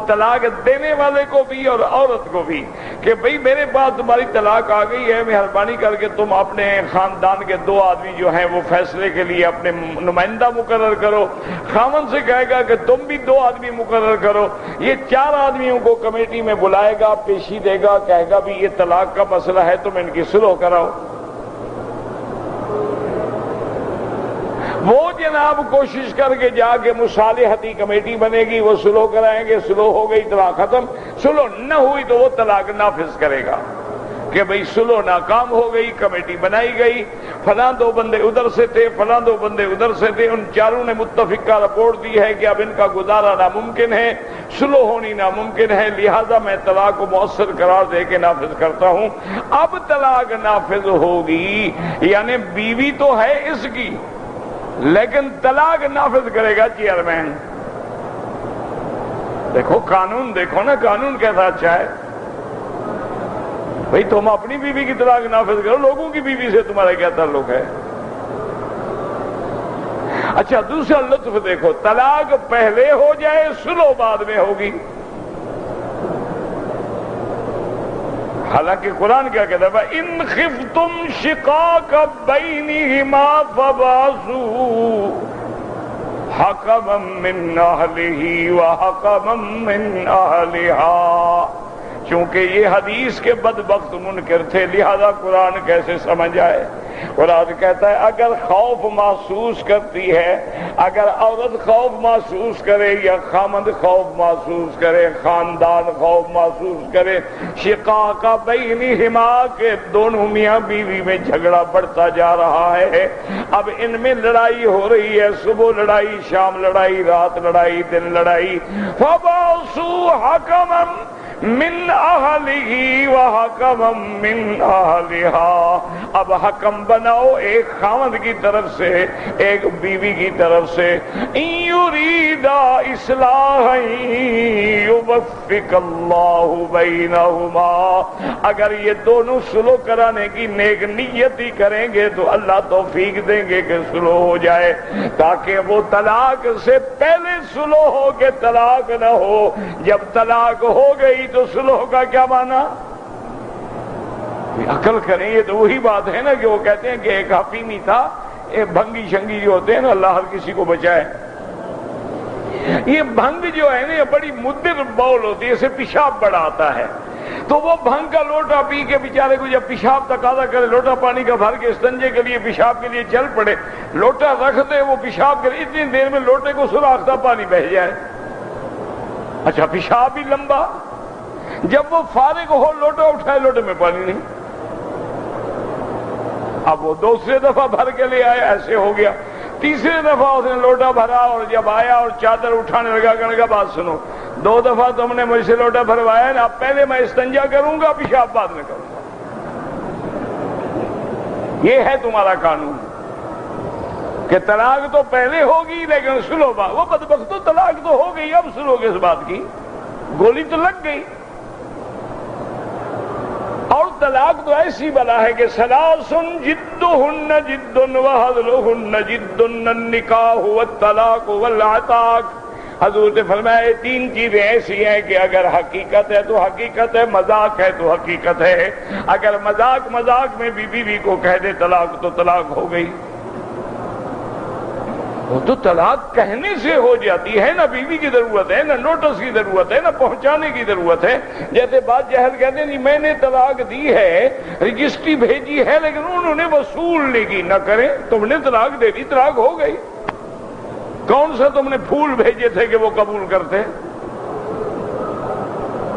طلاق دینے والے کو بھی اور عورت کو بھی کہ بھئی میرے پاس تمہاری طلاق آ گئی ہے، مہربانی کر کے تم اپنے خاندان کے 2 آدمی جو ہیں وہ فیصلے کے لیے اپنے نمائندہ مقرر کرو۔ خامن سے کہے گا کہ تم بھی 2 آدمی مقرر کرو۔ یہ 4 آدمیوں کو کمیٹی میں بلائے گا، پیشی دے گا، کہے گا بھی یہ طلاق کا مسئلہ ہے، تم ان کی صلح کراؤ۔ وہ جناب کوشش کر کے جا کے مصالحتی کمیٹی بنے گی، وہ صلح کرائیں گے، صلح ہو گئی طلاق ختم، صلح نہ ہوئی تو وہ طلاق نافذ کرے گا کہ بھئی صلح ناکام ہو گئی، کمیٹی بنائی گئی، فلاں 2 بندے ادھر سے تھے، فلاں 2 بندے ادھر سے تھے، ان چاروں نے متفقہ رپورٹ دی ہے کہ اب ان کا گزارا ناممکن ہے، صلح ہونی ناممکن ہے، لہذا میں طلاق کو مؤثر قرار دے کے نافذ کرتا ہوں۔ اب طلاق نافذ ہوگی، یعنی بیوی تو ہے اس کی، لیکن طلاق نافذ کرے گا چیئرمین۔ دیکھو قانون، دیکھو نا قانون کیسا اچھا ہے۔ بھئی تم اپنی بیوی کی طلاق نافذ کرو، لوگوں کی بیوی سے تمہارا کیا تعلق ہے؟ اچھا دوسرا لطف دیکھو، طلاق پہلے ہو جائے صلح بعد میں ہوگی۔ حالانکہ قرآن کیا کہتا ہے ان خفتم شقاق بینہما فبعثوا حکما من اہلہ وحکما من اہلہا۔ چونکہ یہ حدیث کے بدبخت منکر تھے، لہذا قرآن کیسے سمجھ آئے قرآن کہتا ہے اگر خوف محسوس کرتی ہے، اگر عورت خوف محسوس کرے یا خامد خوف محسوس کرے، خاندان خوف محسوس کرے، شقاق بینہما کے دونوں میاں بیوی میں جھگڑا بڑھتا جا رہا ہے، اب ان میں لڑائی ہو رہی ہے، صبح لڑائی، شام لڑائی، رات لڑائی، دن لڑائی، فَبَعْثُوا حَكَمًا من اہلہ وحکما من اہلہا، اب حکم بناؤ ایک خاوند کی طرف سے ایک بیوی کی طرف سے، ان یریدا اصلاحا یوفق اللہ بینہما، اگر یہ دونوں صلح کرانے کی نیک نیتی کریں گے تو اللہ توفیق دیں گے کہ صلح ہو جائے، تاکہ وہ طلاق سے پہلے صلح ہو کہ طلاق نہ ہو، جب طلاق ہو گئی تو صلح کا کیا معنی؟ عقل کریں، یہ تو وہی بات ہے نا کہ وہ کہتے ہیں کہ ایک حفیمی تھا، ایک بھنگی شنگی جو ہوتے ہیں نا، اللہ ہر کسی کو بچائے، یہ بھنگ جو ہے نا یہ بڑی مدر بول ہوتی ہے، اسے پیشاب بڑا آتا ہے، تو وہ بھنگ کا لوٹا پی کے بیچارے کو جب پیشاب تقاضا کرے، لوٹا پانی کا بھر کے استنجے کے لیے پیشاب کے لیے چل پڑے، لوٹا رکھ دے وہ پیشاب کرے، اتنی دیر میں لوٹے کو سوراخ تھا پانی بہہ جائے، اچھا پیشاب بھی لمبا، جب وہ فارغ ہو لوٹا اٹھائے، لوٹے میں پانی نہیں، اب وہ دوسرے دفعہ بھر کے لے آیا، ایسے ہو گیا، تیسرے دفعہ اس نے لوٹا بھرا اور جب آیا اور چادر اٹھانے لگا، کہنے کا بات سنو، 2 دفعہ تم نے مجھ سے لوٹا بھروایا نا، اب پہلے میں استنجا کروں گا، پیشاب بعد میں کروں گا، یہ ہے تمہارا قانون کہ طلاق تو پہلے ہوگی لیکن صلح بعد، وہ بدبختو طلاق تو ہو گئی، اب صلح کس بات کی، گولی تو لگ گئی، اور طلاق تو ایسی بلا ہے کہ ثلاثن جدہن جد وہزلہن جد، النکاح والطلاق والعتاق، حضور نے فرمایا 3 چیزیں ایسی ہیں کہ اگر حقیقت ہے تو حقیقت ہے، مذاق ہے تو حقیقت ہے، اگر مذاق میں بیوی کو کہہ دے طلاق تو طلاق ہو گئی، وہ تو طلاق کہنے سے ہو جاتی ہے، نہ بیوی کی ضرورت ہے، نہ نوٹس کی ضرورت ہے، نہ پہنچانے کی ضرورت ہے، جیسے بات جہل کہتے ہیں نہیں میں نے طلاق دی ہے، رجسٹری بھیجی ہے لیکن انہوں نے وصول نہیں کی، نہ کریں، تم نے طلاق دے دی، طلاق ہو گئی، کون سا تم نے پھول بھیجے تھے کہ وہ قبول کرتے،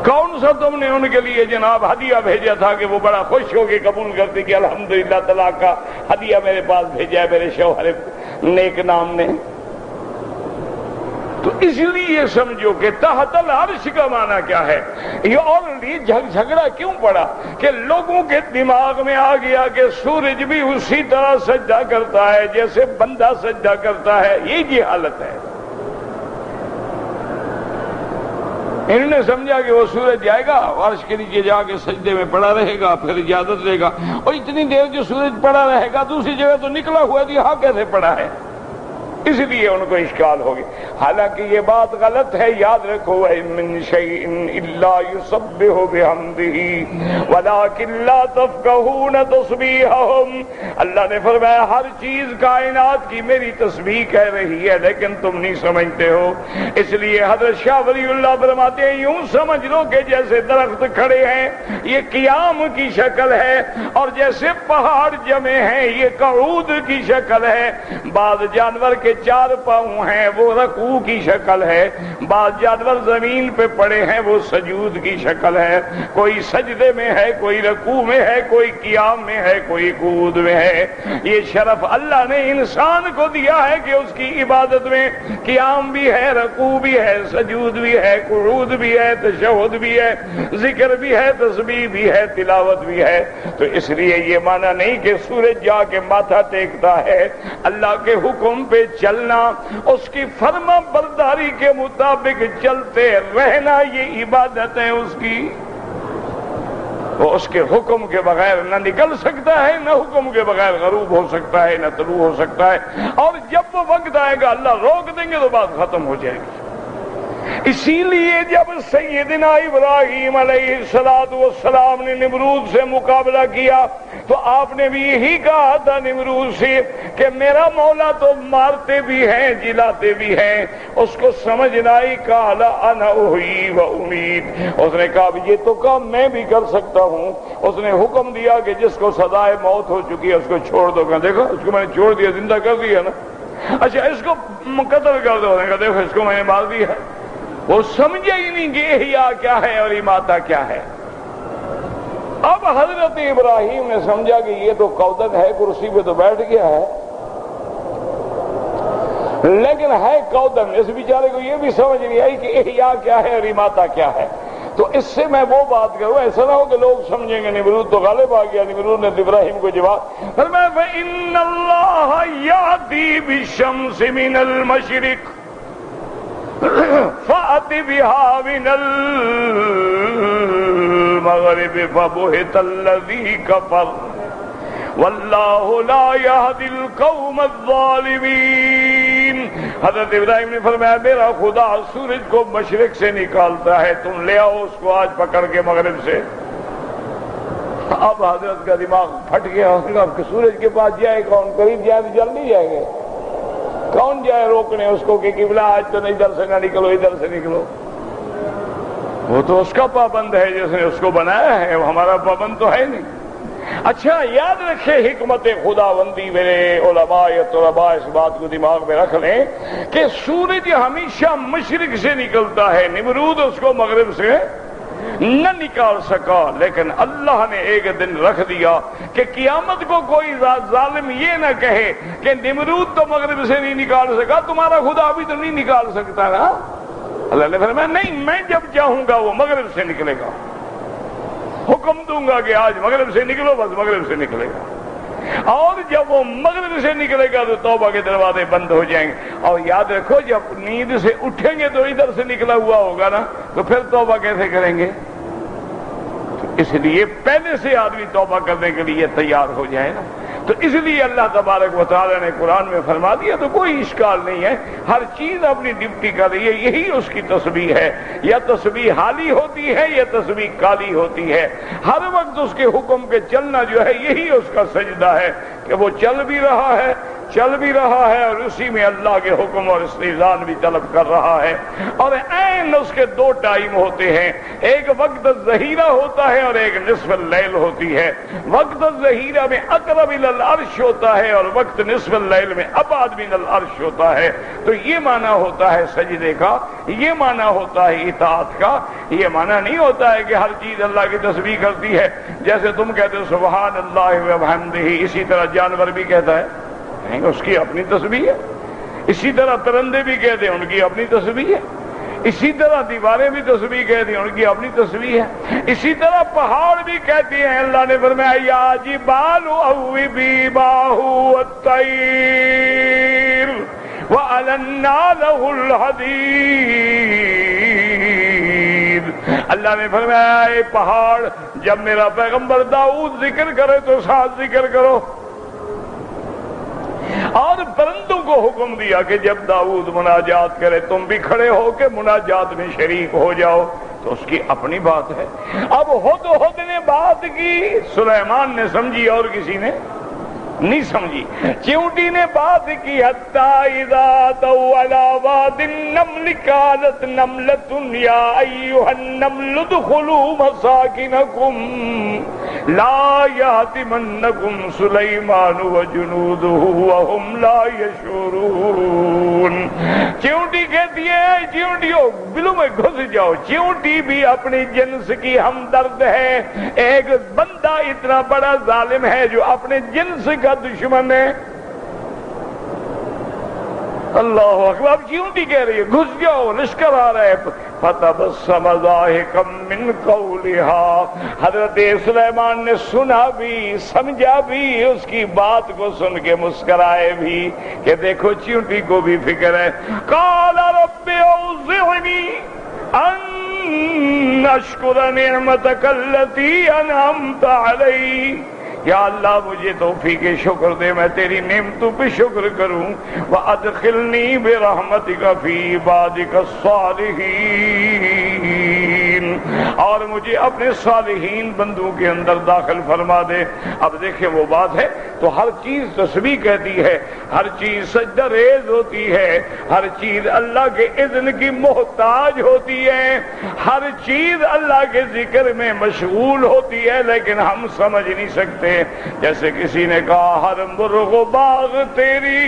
کون سا تم نے ان کے لیے جناب ہدیہ بھیجا تھا کہ وہ بڑا خوش ہو کے قبول کرتے کہ الحمدللہ طلاق کا ہدیہ میرے پاس بھیجا ہے میرے شوہر نیک نام نے، تو اس لیے سمجھو کہ تحت العرش کا معنی کیا ہے، یہ آلریڈی جھگڑا کیوں پڑا کہ لوگوں کے دماغ میں آ گیا کہ سورج بھی اسی طرح سجدہ کرتا ہے جیسے بندہ سجدہ کرتا ہے، یہ حالت ہے، انہوں نے سمجھا کہ وہ سورج جائے گا عرش کے نیچے جا کے سجدے میں پڑا رہے گا، پھر اجازت دے گا، اور اتنی دیر جو سورج پڑا رہے گا دوسری جگہ تو نکلا ہوا ہے، یہاں کیسے پڑا ہے، اس لیے ان کو اشکال ہوگی، حالانکہ یہ بات غلط ہے، یاد رکھو وَإِن مِّن شَيْءٍ إِلَّا يُسَبِّحُ بِحَمْدِهِ وَلَٰكِن لَّا تَفْقَهُونَ تَسْبِيحَهُمْ، اللہ نے فرمایا ہر چیز کائنات کی میری تسبیح کہہ رہی ہے لیکن تم نہیں سمجھتے ہو، اس لیے حضرت شاہ ولی اللہ فرماتے ہیں یوں سمجھ لو کہ جیسے درخت کھڑے ہیں یہ قیام کی شکل ہے، اور جیسے پہاڑ جمے ہیں یہ قعود کی شکل ہے، بعض جانور کے 4 پاؤں ہیں وہ رکوع کی شکل ہے، بعض جانور زمین پہ پڑے ہیں وہ سجود کی شکل ہے، کوئی سجدے میں ہے، کوئی رکوع میں ہے، کوئی قیام میں ہے، کوئی قعود میں ہے، یہ شرف اللہ نے انسان کو دیا ہے کہ اس کی عبادت میں قیام بھی ہے، رکوع بھی ہے، سجود بھی ہے، قعود بھی ہے، تشہد بھی ہے، ذکر بھی ہے، تسبیح بھی ہے، تلاوت بھی ہے، تو اس لیے یہ معنی نہیں کہ سورج جا کے ماتھا ٹیکتا ہے، اللہ کے حکم پہ چلنا، اس کی فرما برداری کے مطابق چلتے رہنا یہ عبادت ہے اس کی، وہ اس کے حکم کے بغیر نہ نکل سکتا ہے، نہ حکم کے بغیر غروب ہو سکتا ہے، نہ طلوع ہو سکتا ہے، اور جب وہ وقت آئے گا اللہ روک دیں گے تو بات ختم ہو جائے گی، اسی لیے جب سیدنا ابراہیم علیہ السلام نے نمرود سے مقابلہ کیا تو آپ نے بھی یہی کہا تھا نمرود سے کہ میرا مولا تو مارتے بھی ہیں جلاتے بھی ہیں. اس کو سمجھ نہ آئی. قال انا احیی و امید. اس نے کہا یہ تو کام میں بھی کر سکتا ہوں. اس نے حکم دیا کہ جس کو سزائے موت ہو چکی ہے اس کو چھوڑ دو. کہ دیکھو اس کو میں نے چھوڑ دیا, زندہ کر دیا نا. اچھا اس کو قتل کر دو. دیکھو اس کو میں نے مار دیا. وہ سمجھے ہی نہیں کہ احیا کیا ہے اور اماتہ کیا ہے. اب حضرت ابراہیم نے سمجھا کہ یہ تو قودن ہے, کرسی پہ تو بیٹھ گیا ہے, لیکن ہے قودن. اس بیچارے کو یہ بھی سمجھ نہیں آئی کہ احیا کیا ہے اور اماتہ کیا ہے. تو اس سے میں وہ بات کروں, ایسا نہ ہو کہ لوگ سمجھیں گے نمرود تو غالب آ گیا. نمرود نے ابراہیم کو جواب فرمایا فَإِنَّ اللَّهَ يَأْتِي بِالشَّمْسِ مِنَ الْمَشْرِقِ فَأْتِ بِهَا مِنَ الْمَغْرِبِ فَبُهِتَ الَّذِي كَفَرَ وَاللَّهُ لَا يَهْدِي الْقَوْمَ الظَّالِمِينَ. حضرت ابراہیم نے فرمایا میرا خدا سورج کو مشرق سے نکالتا ہے, تم لے آؤ اس کو آج پکڑ کے مغرب سے. اب حضرت کا دماغ پھٹ گیا. اب سورج کے پاس جائے کون؟ قریب جائے تو جل نہیں جائے گا. کون جائے روکنے اس کو کہ قبلہ آج تو نہیں, ادھر سے نہ نکلو, ادھر سے نکلو. وہ تو اس کا پابند ہے جس نے اس کو بنایا ہے, وہ ہمارا پابند تو ہے نہیں. اچھا یاد رکھے حکمت خداوندی, میرے علماء یا طلباء اس بات کو دماغ میں رکھ لیں کہ سورج ہمیشہ مشرق سے نکلتا ہے. نمرود اس کو مغرب سے نہ نکال سکا, لیکن اللہ نے ایک دن رکھ دیا کہ قیامت کو کوئی ظالم یہ نہ کہے کہ نمرود تو مغرب سے نہیں نکال سکا, تمہارا خدا بھی تو نہیں نکال سکتا نا. اللہ نے فرمایا نہیں, میں جب چاہوں گا وہ مغرب سے نکلے گا. حکم دوں گا کہ آج مغرب سے نکلو, بس مغرب سے نکلے گا. اور جب وہ مغرب سے نکلے گا تو توبہ کے دروازے بند ہو جائیں گے. اور یاد رکھو جب نیند سے اٹھیں گے تو ادھر سے نکلا ہوا ہوگا نا, تو پھر توبہ کیسے کریں گے؟ اس لیے پہلے سے آدمی توبہ کرنے کے لیے تیار ہو جائے نا. تو اس لیے اللہ تبارک و تعالی نے قرآن میں فرما دیا تو کوئی اشکال نہیں ہے, ہر چیز اپنی ڈیوٹی کر رہی ہے. یہی اس کی تسبیح ہے, یا تسبیح حالی ہوتی ہے یا تسبیح کالی ہوتی ہے. ہر وقت اس کے حکم کے چلنا جو ہے یہی اس کا سجدہ ہے کہ وہ چل بھی رہا ہے اور اسی میں اللہ کے حکم اور استئذان بھی طلب کر رہا ہے. اور عین اس کے دو ٹائم ہوتے ہیں, ایک وقت ظہیرہ ہوتا ہے اور ایک نصف اللیل ہوتی ہے. وقت ظہیرہ میں اقرب الی العرش ہوتا ہے اور وقت نصف اللیل میں ابعد من العرش ہوتا ہے. تو یہ معنی ہوتا ہے سجدے کا, یہ معنی ہوتا ہے اطاعت کا. یہ معنی نہیں ہوتا ہے کہ ہر چیز اللہ کی تسبیح کرتی ہے. جیسے تم کہتے ہو سبحان اللہ و بحمدہ, اسی طرح جانور بھی کہتا ہے, اس کی اپنی تسبیح ہے. اسی طرح پرندے بھی کہتے ہیں, ان کی اپنی تسبیح ہے. اسی طرح دیواریں بھی تسبیح کہتی ہیں, ان کی اپنی تسبیح ہے. اسی طرح پہاڑ بھی کہتے ہیں. اللہ نے فرمایا یا جبال اوبی باہو الطیر وَأَلَنَّا لَهُ الْحَدِيدَ. اللہ نے فرمایا اے پہاڑ, جب میرا پیغمبر داؤد ذکر کرے تو ساتھ ذکر کرو. اور پرندوں کو حکم دیا کہ جب داؤد مناجات کرے تم بھی کھڑے ہو کے مناجات میں شریک ہو جاؤ. تو اس کی اپنی بات ہے. اب ہد نے بات کی, سلیمان نے سمجھی اور کسی نے نہیں سمجھی. چیونٹی نے بات کی حتی اذا اتوا علی واد النمل قالت نملۃ یا ایھا النمل ادخلوا مساکنکم لا یأتمنکم سلیمان وجنودہ وہم لا یشعرون. چیونٹی کہتی ہے چیونٹیوں بلوں میں گھس جاؤ. چیونٹی بھی اپنی جنس کی ہمدرد ہے. ایک بندہ اتنا بڑا ظالم ہے جو اپنے جنس کا دشمن ہے. اللہ اکبر. اب چیونٹی کہہ رہی ہے گھس جاؤ, لشکر آ رہا ہے. فتبسم ضاحکا من قولها. حضرت سلیمان نے سنا بھی سمجھا بھی, اس کی بات کو سن کے مسکرائے بھی کہ دیکھو چیونٹی کو بھی فکر ہے. قال رب اوزعنی ان اشکر نعمتک التی انعمت علی. یا اللہ مجھے توفیق شکر دے، میں تیری نعمتوں پہ شکر کروں، وَأَدْخِلْنِي بِرَحْمَتِكَ فِي عِبَادِكَ الصَّالِحِينَ، اور مجھے اپنے صالحین بندوں کے اندر داخل فرما دے۔ اب دیکھیں وہ بات ہے تو ہر چیز تسبیح کہتی ہے، ہر چیز سجدہ ریز ہوتی ہے، ہر چیز اللہ کے اذن کی محتاج ہوتی ہے، ہر چیز اللہ کے ذکر میں مشغول ہوتی ہے، لیکن ہم سمجھ نہیں سکتے۔ جیسے کسی نے کہا ہر مرغ و باغ تیری،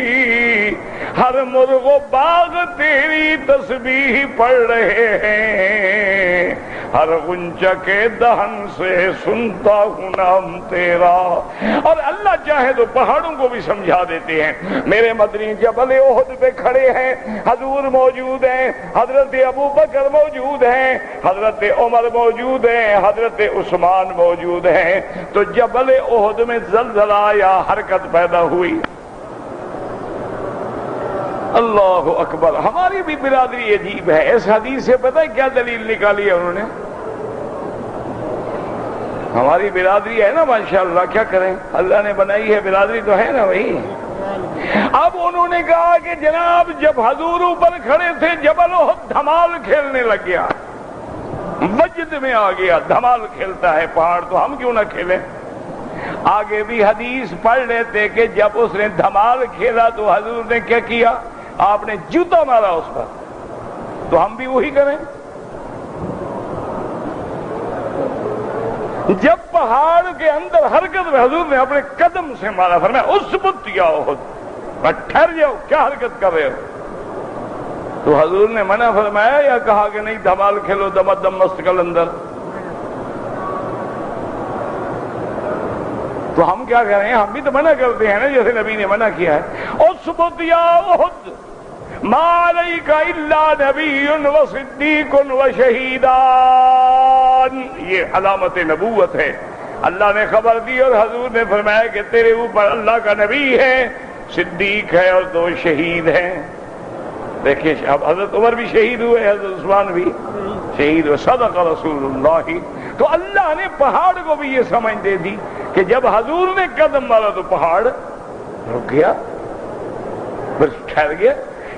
ہر مرغ و باغ تیری تسبیح پڑھ رہے ہیں، ہر غنچہ کے دہن سے سنتا ہوں نام تیرا۔ اور اللہ چاہے تو پہاڑوں کو بھی سمجھا دیتے ہیں۔ میرے مدنی جبل احد پہ کھڑے ہیں، حضور موجود ہیں، حضرت ابو بکر موجود ہیں، حضرت عمر موجود ہیں، حضرت عثمان موجود ہیں، تو جبل احد میں زلزلہ آیا، حرکت پیدا ہوئی۔ اللہ اکبر۔ ہماری بھی برادری عجیب ہے، اس حدیث سے پتہ ہے کیا دلیل نکالی ہے انہوں نے؟ ہماری برادری ہے نا ماشاءاللہ، کیا کریں، اللہ نے بنائی ہے برادری تو ہے نا بھائی۔ اب انہوں نے کہا کہ جناب جب حضور اوپر کھڑے تھے جبل احد دھمال کھیلنے لگ گیا، وجد میں آ گیا، دھمال کھیلتا ہے پہاڑ تو ہم کیوں نہ کھیلیں۔ آگے بھی حدیث پڑھ لیتے کہ جب اس نے دھمال کھیلا تو حضور نے کیا کیا؟ آپ نے جوتا مارا اس پر، تو ہم بھی وہی کریں۔ جب پہاڑ کے اندر حرکت میں حضور نے اپنے قدم سے مارا، فرمایا اثبت یا احد، ٹھہر جاؤ، کیا حرکت کر رہے ہو؟ تو حضور نے منع فرمایا یا کہا کہ نہیں دھمال کھیلو دم دم مستقل اندر؟ تو ہم کیا کریں، ہم بھی تو منع کرتے ہیں نا جیسے نبی نے منع کیا ہے۔ اثبت یا احد ما علیک الا نبی و صدیق و شہیدان، یہ علامت نبوت ہے۔ اللہ نے خبر دی اور حضور نے فرمایا کہ تیرے اوپر اللہ کا نبی ہے، صدیق ہے اور 2 شہید ہیں۔ دیکھیں اب حضرت عمر بھی شہید ہوئے، حضرت عثمان بھی شہید ہوئے، صدق رسول اللہ۔ تو اللہ نے پہاڑ کو بھی یہ سمجھ دے دی کہ جب حضور نے قدم مارا تو پہاڑ رک گیا، بس ٹھہر گیا۔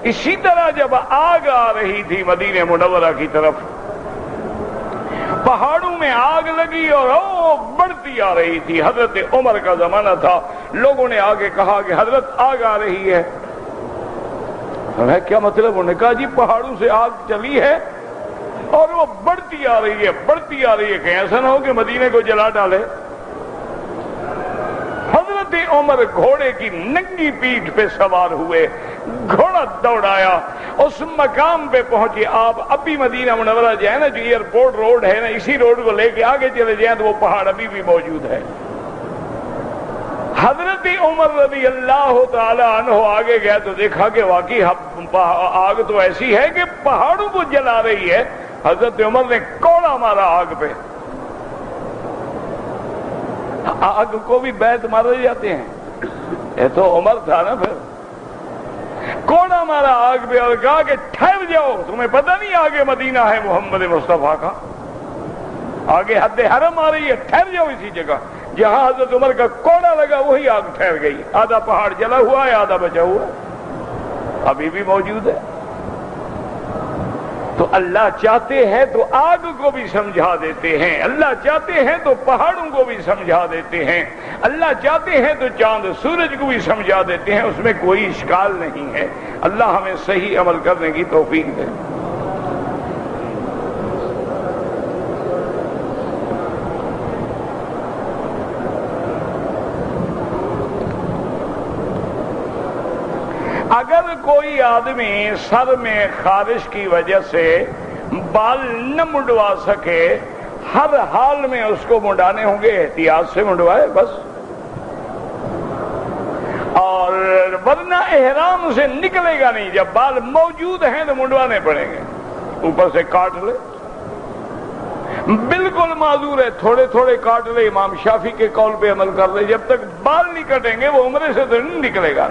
اسی طرح جب آگ آ رہی تھی مدینہ منورہ کی طرف، پہاڑوں میں آگ لگی اور بڑھتی آ رہی تھی، حضرت عمر کا زمانہ تھا، لوگوں نے آگے کہا کہ حضرت آگ آ رہی ہے۔ کیا مطلب؟ انہوں نے کہا جی پہاڑوں سے آگ چلی ہے اور وہ بڑھتی آ رہی ہے، بڑھتی آ رہی ہے، کہیں ایسا نہ ہو کہ مدینے کو جلا ڈالے۔ حضرت عمر گھوڑے کی ننگی پیٹھ پہ سوار ہوئے، گھوڑا دوڑایا، اس مقام پہ پہنچے۔ آپ ابھی مدینہ منورہ جائیں نا، جو ایئرپورٹ روڈ ہے نا، اسی روڈ کو لے کے آگے چلے جائیں تو وہ پہاڑ ابھی بھی موجود ہے۔ حضرت عمر رضی اللہ تعالی عنہ آگے گیا تو دیکھا کہ واقعی آگ تو ایسی ہے کہ پہاڑوں کو جلا رہی ہے۔ حضرت عمر نے کوڑا مارا آگ پہ۔ آگ کو بھی بیت مارے جاتے ہیں، یہ تو عمر تھا نا، پھر کوڑا مارا آگ پہ اور کہا کہ ٹھہر جاؤ، تمہیں پتہ نہیں آگے مدینہ ہے محمد مصطفیٰ کا، آگے حد حرم آ رہی ہے، ٹھہر جاؤ اسی جگہ۔ جہاں حضرت عمر کا کوڑا لگا وہی آگ ٹھہر گئی، آدھا پہاڑ جلا ہوا ہے، آدھا بچا ہوا ہے، ابھی بھی موجود ہے۔ تو اللہ چاہتے ہیں تو آگ کو بھی سمجھا دیتے ہیں، اللہ چاہتے ہیں تو پہاڑوں کو بھی سمجھا دیتے ہیں، اللہ چاہتے ہیں تو چاند سورج کو بھی سمجھا دیتے ہیں، اس میں کوئی اشکال نہیں ہے۔ اللہ ہمیں صحیح عمل کرنے کی توفیق دے۔ اگر کوئی آدمی سر میں خارش کی وجہ سے بال نہ منڈوا سکے، ہر حال میں اس کو منڈانے ہوں گے، احتیاط سے منڈوائے بس، اور ورنہ احرام سے نکلے گا نہیں۔ جب بال موجود ہیں تو منڈوانے پڑیں گے، اوپر سے کاٹ لے، بالکل معذور ہے، تھوڑے تھوڑے کاٹ لے، امام شافعی کے قول پہ عمل کر لے، جب تک بال نہیں کٹیں گے وہ عمرے سے تو نہیں نکلے گا۔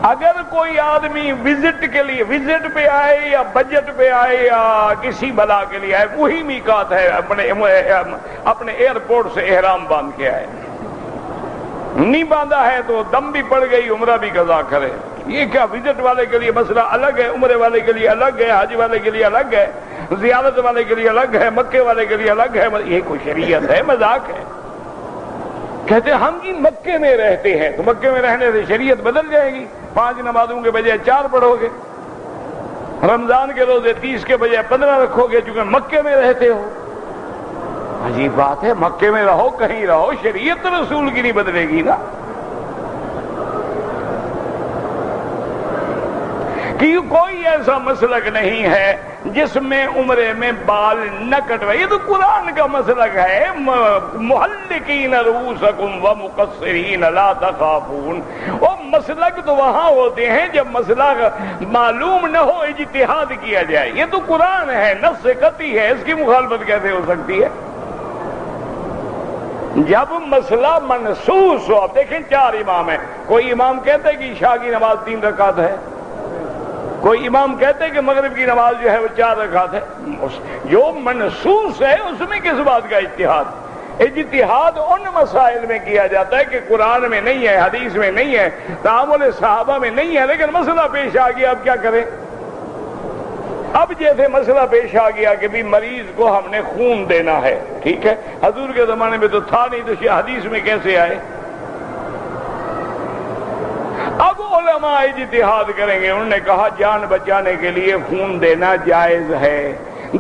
اگر کوئی آدمی وزٹ کے لیے وزٹ پہ آئے یا بجٹ پہ آئے یا کسی بلا کے لیے آئے، وہی میقات ہے، اپنے ایئرپورٹ سے احرام باندھ کے آئے، نہیں باندھا ہے تو دم بھی پڑ گئی، عمرہ بھی قضا کرے۔ یہ کیا وزٹ والے کے لیے مسئلہ الگ ہے، عمرے والے کے لیے الگ ہے، حج والے کے لیے الگ ہے، زیارت والے کے لیے الگ ہے، مکے والے کے لیے الگ ہے؟ یہ کوئی شریعت ہے؟ مذاق ہے۔ کہتے ہیں ہم جی مکے میں رہتے ہیں، تو مکے میں رہنے سے شریعت بدل جائے گی؟ 5 نمازوں کے بجائے 4 پڑھو گے، رمضان کے روزے 30 کے بجائے 15 رکھو گے چونکہ مکے میں رہتے ہو۔ عجیب بات ہے، مکے میں رہو کہیں رہو، شریعت رسول کی نہیں بدلے گی نا۔ کہ کوئی ایسا مسلک نہیں ہے جس میں عمرے میں بال نہ کٹوائے، یہ تو قرآن کا مسلک ہے، محلقین رؤوسکم ومقصرین لا تخافون۔ وہ مسلک تو وہاں ہوتے ہیں جب مسئلہ معلوم نہ ہو، اجتہاد کیا جائے۔ یہ تو قرآن ہے، نص قطعی ہے، اس کی مخالفت کیسے ہو سکتی ہے؟ جب مسئلہ منصوص ہو۔ اب دیکھیں 4 امام ہیں، کوئی امام کہتے ہیں کہ عشاء کی نماز 3 رکعت ہے، کوئی امام کہتے ہیں کہ مغرب کی نماز جو ہے وہ 4 رکعت ہے۔ جو منصوص ہے اس میں کس بات کا اجتہاد؟ اجتہاد ان مسائل میں کیا جاتا ہے کہ قرآن میں نہیں ہے، حدیث میں نہیں ہے، تعامل صحابہ میں نہیں ہے، لیکن مسئلہ پیش آ گیا، اب کیا کریں؟ اب جیسے مسئلہ پیش آ گیا کہ بھی مریض کو ہم نے خون دینا ہے، ٹھیک ہے، حضور کے زمانے میں تو تھا نہیں، تو حدیث میں کیسے آئے؟ اب علماء اجتہاد کریں گے، انہوں نے کہا جان بچانے کے لیے خون دینا جائز ہے۔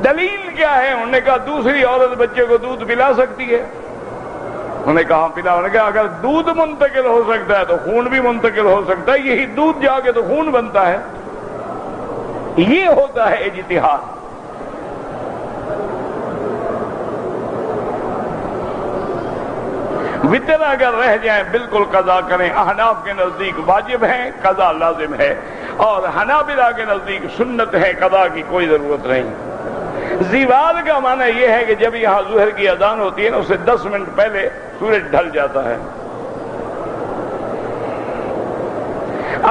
دلیل کیا ہے؟ انہوں نے کہا دوسری عورت بچے کو دودھ پلا سکتی ہے، انہوں نے کہا پلا۔ انہوں نے کہا اگر دودھ منتقل ہو سکتا ہے تو خون بھی منتقل ہو سکتا ہے، یہی دودھ جا کے تو خون بنتا ہے۔ یہ ہوتا ہے اجتہاد۔ وطر اگر رہ جائیں بالکل قضا کریں۔ احناف کے نزدیک واجب ہے، قضا لازم ہے، اور حنابلہ کے نزدیک سنت ہے، قضا کی کوئی ضرورت نہیں۔ زوال کا معنی یہ ہے کہ جب یہاں ظہر کی اذان ہوتی ہے نا، اس سے 10 منٹ پہلے سورج ڈھل جاتا ہے۔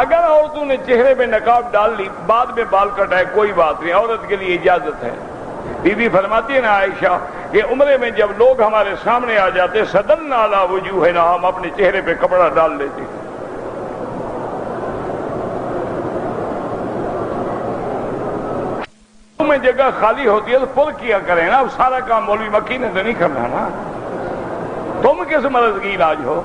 اگر عورتوں نے چہرے پہ نقاب ڈال لی، بعد میں بال کٹائے، کوئی بات نہیں، عورت کے لیے اجازت ہے۔ بی بی فرماتی ہے نا عائشہ کہ عمرے میں جب لوگ ہمارے سامنے آ جاتے، سدلنا علی وجوہنا، ہم اپنے چہرے پہ کپڑا ڈال لیتے۔ میں جگہ خالی ہوتی ہے تو پر کیا کریں نا، اب سارا کام مولوی مکی نے تو نہیں کرنا نا۔ تم کس مرض کی علاج ہو؟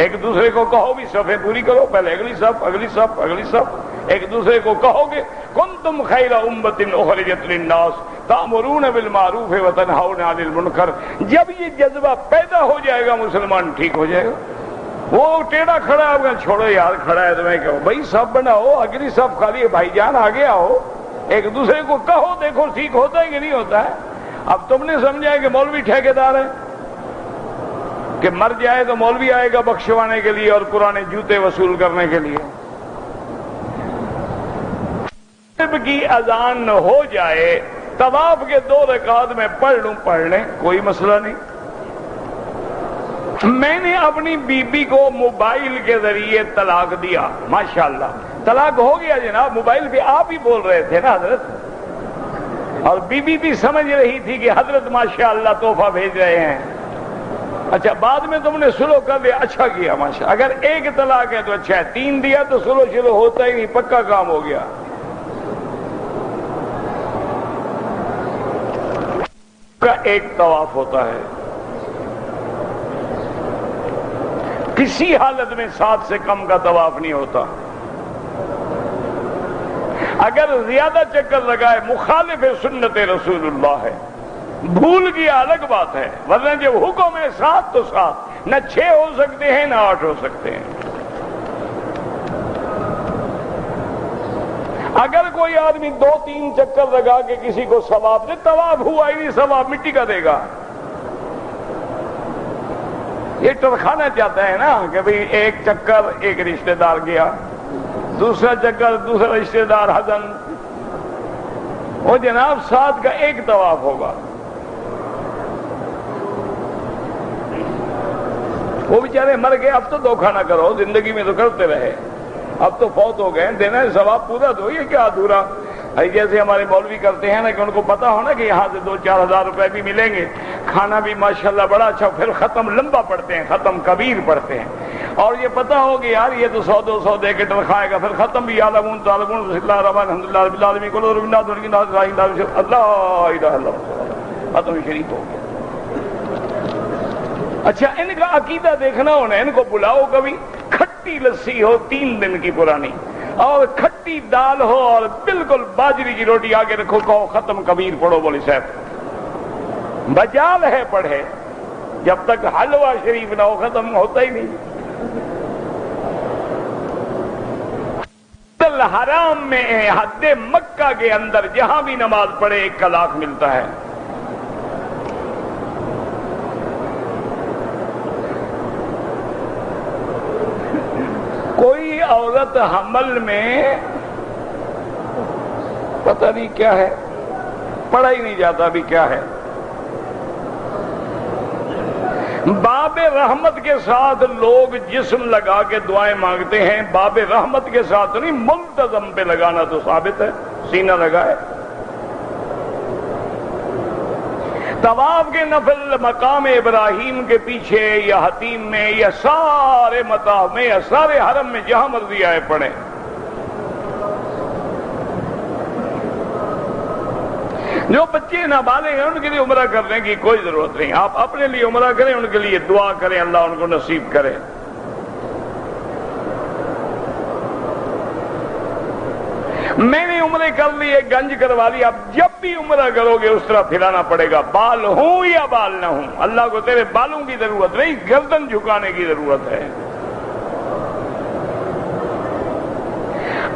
ایک دوسرے کو کہو بھی صفیں پوری کرو، پہلے اگلی صف، اگلی صف، اگلی صف۔ ایک دوسرے کو کہو گے کنتم خیر امۃ اخرجت للناس تأمرون بالمعروف وتنہون عن المنکر، جب یہ جذبہ پیدا ہو جائے گا مسلمان ٹھیک ہو جائے گا۔ وہ ٹیڑھا کھڑا ہے، آپ چھوڑو یار، کھڑا ہے تو میں کہوں بھائی صف بناؤ، اگلی صف خالی ہے، بھائی جان آگے آؤ، ایک دوسرے کو کہو، دیکھو ٹھیک ہوتا ہے کہ نہیں ہوتا ہے۔ اب تم نے سمجھا ہے کہ مولوی ٹھیکیدار ہے، کہ مر جائے تو مولوی آئے گا بخشوانے کے لیے اور پرانے جوتے وصول کرنے کے لیے۔ مغرب کی اذان ہو جائے، طواف کے 2 رکعات میں پڑھ لیں، کوئی مسئلہ نہیں۔ میں نے اپنی بیوی کو موبائل کے ذریعے طلاق دیا، ماشاءاللہ طلاق ہو گیا جناب، موبائل پہ آپ ہی بول رہے تھے نا حضرت، اور بیوی بھی سمجھ رہی تھی کہ حضرت ماشاءاللہ تحفہ بھیج رہے ہیں۔ اچھا بعد میں تم نے سلو کر دیا، اچھا کیا ماشاء۔ اگر 1 طلاق ہے تو اچھا ہے، 3 دیا تو سلو شروع ہوتا ہی نہیں، پکا کام ہو گیا۔ کا 1 طواف ہوتا ہے، کسی حالت میں 7 سے کم کا طواف نہیں ہوتا۔ اگر زیادہ چکر لگائے مخالف سنت رسول اللہ ہے، بھول گیا الگ بات ہے، ورنہ جب حکم ہے 7 تو 7، نہ 6 ہو سکتے ہیں نہ 8 ہو سکتے ہیں۔ اگر کوئی آدمی 2-3 چکر لگا کے کسی کو ثواب دے، طواف ہوا ہی نہیں، ثواب مٹی کا دے گا۔ یہ ٹرکھانا چاہتا ہے نا کہ بھئی 1 چکر ایک رشتہ دار گیا، دوسرا چکر دوسرا رشتہ دار حزن، وہ جناب 7 کا 1 طواف ہوگا۔ وہ بیچارے مر گئے، اب تو دھوکہ نہ کرو، زندگی میں تو کرتے رہے۔ اب تو فوت ہو گئے، دینا ہے ثواب پورا تو، یہ کیا ادھورا؟ جیسے ہمارے مولوی کرتے ہیں نا کہ ان کو پتا ہونا کہ یہاں سے 2-4 ہزار روپے بھی ملیں گے، کھانا بھی ماشاءاللہ بڑا اچھا، پھر ختم لمبا پڑھتے ہیں، ختم کبیر پڑھتے ہیں، اور یہ پتا ہو کہ یار یہ تو 100-200 دے کے تنخواہ گا، پھر ختم بھی یعلمون تعلمون بسم اللہ الرحمن الرحیم الحمد للہ رب العالمین قل اعوذ برب الناس اللہ الہ الا اللہ، ختم شریف ہو گیا۔ اچھا ان کا عقیدہ دیکھنا ہونا، ان کو بلاؤ کبھی، کھٹی لسی ہو 3 دن کی پرانی اور کھٹی دال ہو اور بالکل باجری کی روٹی آگے رکھو، کہو ختم کبیر پڑھو، بولے صاحب بجال ہے پڑھے، جب تک حلوہ شریف نہ ہو ختم ہوتا ہی نہیں۔ حرام میں حد مکہ کے اندر جہاں بھی نماز پڑھے 1 لاکھ ملتا ہے۔ کوئی عورت حمل میں پتہ نہیں کیا ہے، پڑھا ہی نہیں جاتا ابھی کیا ہے، باب رحمت کے ساتھ لوگ جسم لگا کے دعائیں مانگتے ہیں، باب رحمت کے ساتھ نہیں، ملتزم پہ لگانا تو ثابت ہے، سینہ لگائے۔ طواف کے نفل مقام ابراہیم کے پیچھے یا حتیم میں یا سارے مطاف میں یا سارے حرم میں جہاں مرضی آئے پڑھیں۔ جو بچے نابالغ ہیں ان کے لیے عمرہ کرنے کی کوئی ضرورت نہیں، آپ اپنے لیے عمرہ کریں، ان کے لیے دعا کریں اللہ ان کو نصیب کرے۔ میں نے عمرے کر لیے، گنج کروا لی، اب جب بھی عمرہ کرو گے اس طرح پھرانا پڑے گا، بال ہوں یا بال نہ ہوں، اللہ کو تیرے بالوں کی ضرورت نہیں، گردن جھکانے کی ضرورت ہے۔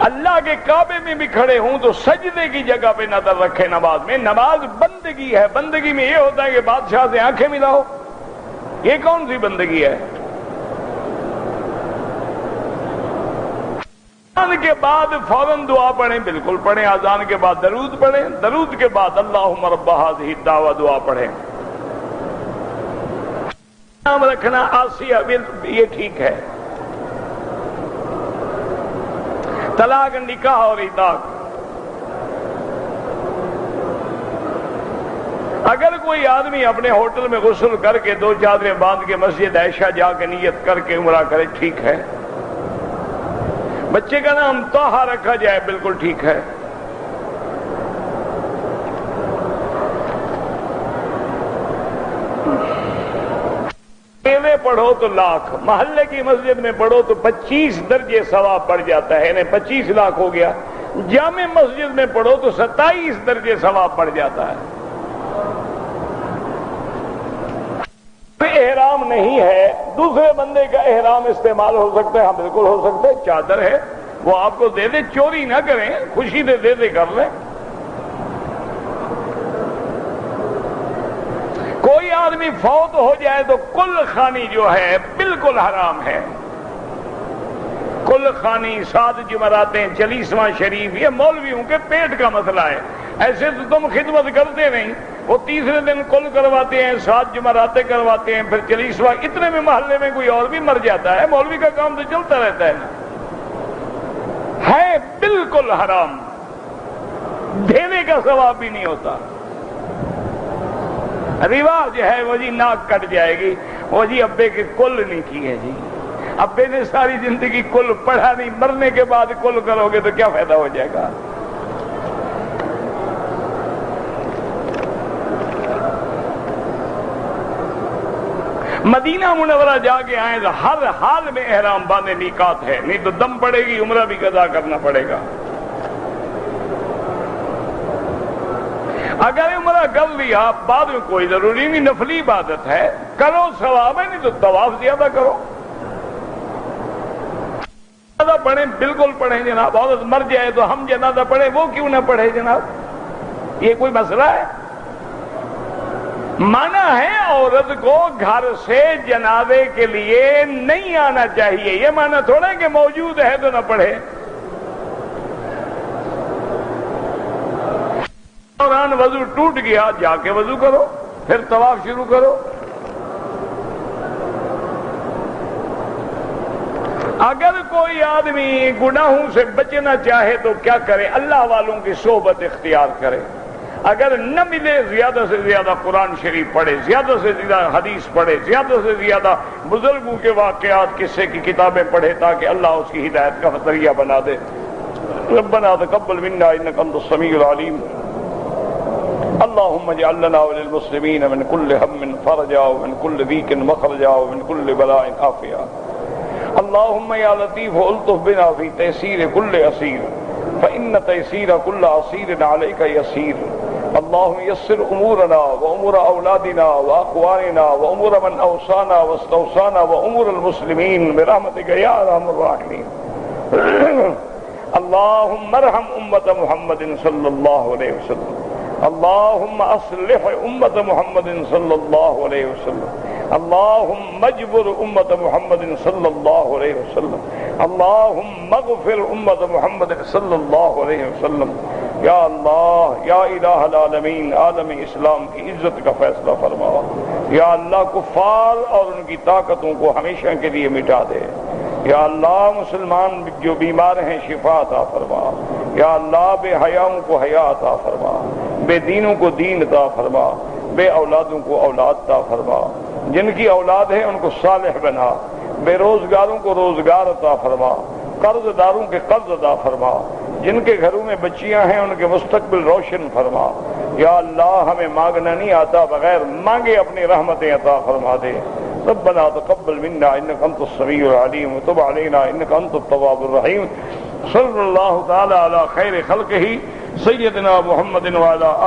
اللہ کے کعبے میں بھی کھڑے ہوں تو سجدے کی جگہ پہ نظر رکھے نماز میں، نماز بندگی ہے، بندگی میں یہ ہوتا ہے کہ بادشاہ سے آنکھیں ملاؤ، یہ کون سی بندگی ہے؟ اذان کے بعد فوراً دعا پڑھیں، بالکل پڑھیں، اذان کے بعد درود پڑھیں، درود کے بعد اللہم رب ھذہ الدعوہ دعا پڑھیں۔ نام رکھنا آسیہ یہ ٹھیک ہے، طلاق نکاح اور عتاق۔ اگر کوئی آدمی اپنے ہوٹل میں غسل کر کے 2 چادریں باندھ کے مسجد عائشہ جا کے نیت کر کے عمرہ کرے، ٹھیک ہے۔ بچے کا نام طٰہٰ رکھا جائے، بالکل ٹھیک ہے۔ پڑھو تو لاکھ، محلے کی مسجد میں پڑھو تو 25 درجے ثواب بڑھ جاتا ہے، یعنی 25 لاکھ ہو گیا۔ جامع مسجد میں پڑھو تو 27 درجے ثواب بڑھ جاتا ہے۔ احرام نہیں ہے، دوسرے بندے کا احرام استعمال ہو سکتا ہے، ہاں بالکل ہو سکتا ہے، چادر ہے وہ آپ کو دے دے، چوری نہ کریں، خوشی دے دے کر لیں۔ کوئی آدمی فوت ہو جائے تو کل خانی جو ہے بالکل حرام ہے، کل خانی، 7 جمعراتیں، 40واں شریف، یہ مولویوں کے پیٹ کا مسئلہ ہے۔ ایسے تو تم خدمت کرتے نہیں، وہ تیسرے دن کل کرواتے ہیں، 7 جمعراتیں کرواتے ہیں، پھر 40واں، اتنے میں محلے میں کوئی اور بھی مر جاتا ہے، مولوی کا کام تو چلتا رہتا ہے نا، ہے بالکل حرام، دینے کا ثواب بھی نہیں ہوتا۔ رواج ہے وہ جی ناک کٹ جائے گی، وہ جی ابے کے کل نہیں کی ہے، جی ابے نے ساری زندگی کل پڑھا نہیں، مرنے کے بعد کل کرو گے تو کیا فائدہ ہو جائے گا؟ مدینہ منورہ جا کے آئیں تو ہر حال میں احرام باندھے، میقات ہے، نہیں تو دم پڑے گی، عمرہ بھی قضا کرنا پڑے گا۔ اگر عمرہ کر لیا بعد میں کوئی ضروری نہیں، نفلی عبادت ہے، کرو ثواب ہے، نہیں تو طواف زیادہ کرو، جنازہ پڑھیں، بالکل پڑھیں جناب، عورت مر جائے تو ہم جنازہ پڑھیں، وہ کیوں نہ پڑھے جناب، یہ کوئی مسئلہ ہے؟ منع ہے عورت کو گھر سے جنازے کے لیے نہیں آنا چاہیے، یہ معنی تھوڑا ہے کہ موجود ہے تو نہ پڑھے۔ دوران وضو ٹوٹ گیا، جا کے وضو کرو، پھر طواف شروع کرو۔ اگر کوئی آدمی گناہوں سے بچنا چاہے تو کیا کرے؟ اللہ والوں کی صحبت اختیار کرے. اگر نہ ملے زیادہ سے زیادہ قرآن شریف پڑھے، زیادہ سے زیادہ حدیث پڑھے، زیادہ سے زیادہ بزرگوں کے واقعات قصے کی کتابیں پڑھے تاکہ اللہ اس کی ہدایت کا ذریعہ بنا دے. ربنا تقبل منا انك انت السميع العليم. اللهم اجعل لنا وللمسلمين من كل هم فرجا ومن كل ضيق مخرجا ومن كل بلاء عافيا. اللهم يا لطيف الطف بنا في تيسير كل أسير فإن تيسير كل عسير عليك يسير. اللهم يسر أمورنا وأمور أولادنا وأخواننا وأمور من أوصانا واستوصانا وأمور المسلمين برحمتك يا أرحم الراحمين. اللهم ارحم أمة محمد صلى الله عليه وسلم. اللهم أصلح أمة محمد صلى الله عليه وسلم. اللهم اجبر أمة محمد صلى الله عليه وسلم. اللهم اغفر أمة محمد صلى الله عليه وسلم. یا اللہ، یا الہ العالمین، عالم اسلام کی عزت کا فیصلہ فرما. یا اللہ، کفار اور ان کی طاقتوں کو ہمیشہ کے لیے مٹا دے. یا اللہ، مسلمان جو بیمار ہیں شفا عطا فرما. یا اللہ، بے حیاؤں کو حیا عطا فرما، بے دینوں کو دین عطا فرما، بے اولادوں کو اولاد عطا فرما. جن کی اولاد ہے ان کو صالح بنا، بے روزگاروں کو روزگار عطا فرما، قرض داروں کے قرض عطا فرما. جن کے گھروں میں بچیاں ہیں ان کے مستقبل روشن فرما. یا اللہ، ہمیں مانگنا نہیں آتا، بغیر مانگے اپنی رحمتیں عطا فرما دے. ربنا تقبل منا انك انت السميع العليم وتب علينا انك انت التواب الرحيم. صلی اللہ تعالی علی خیر خلقہ سیدنا محمد وعلی آلہ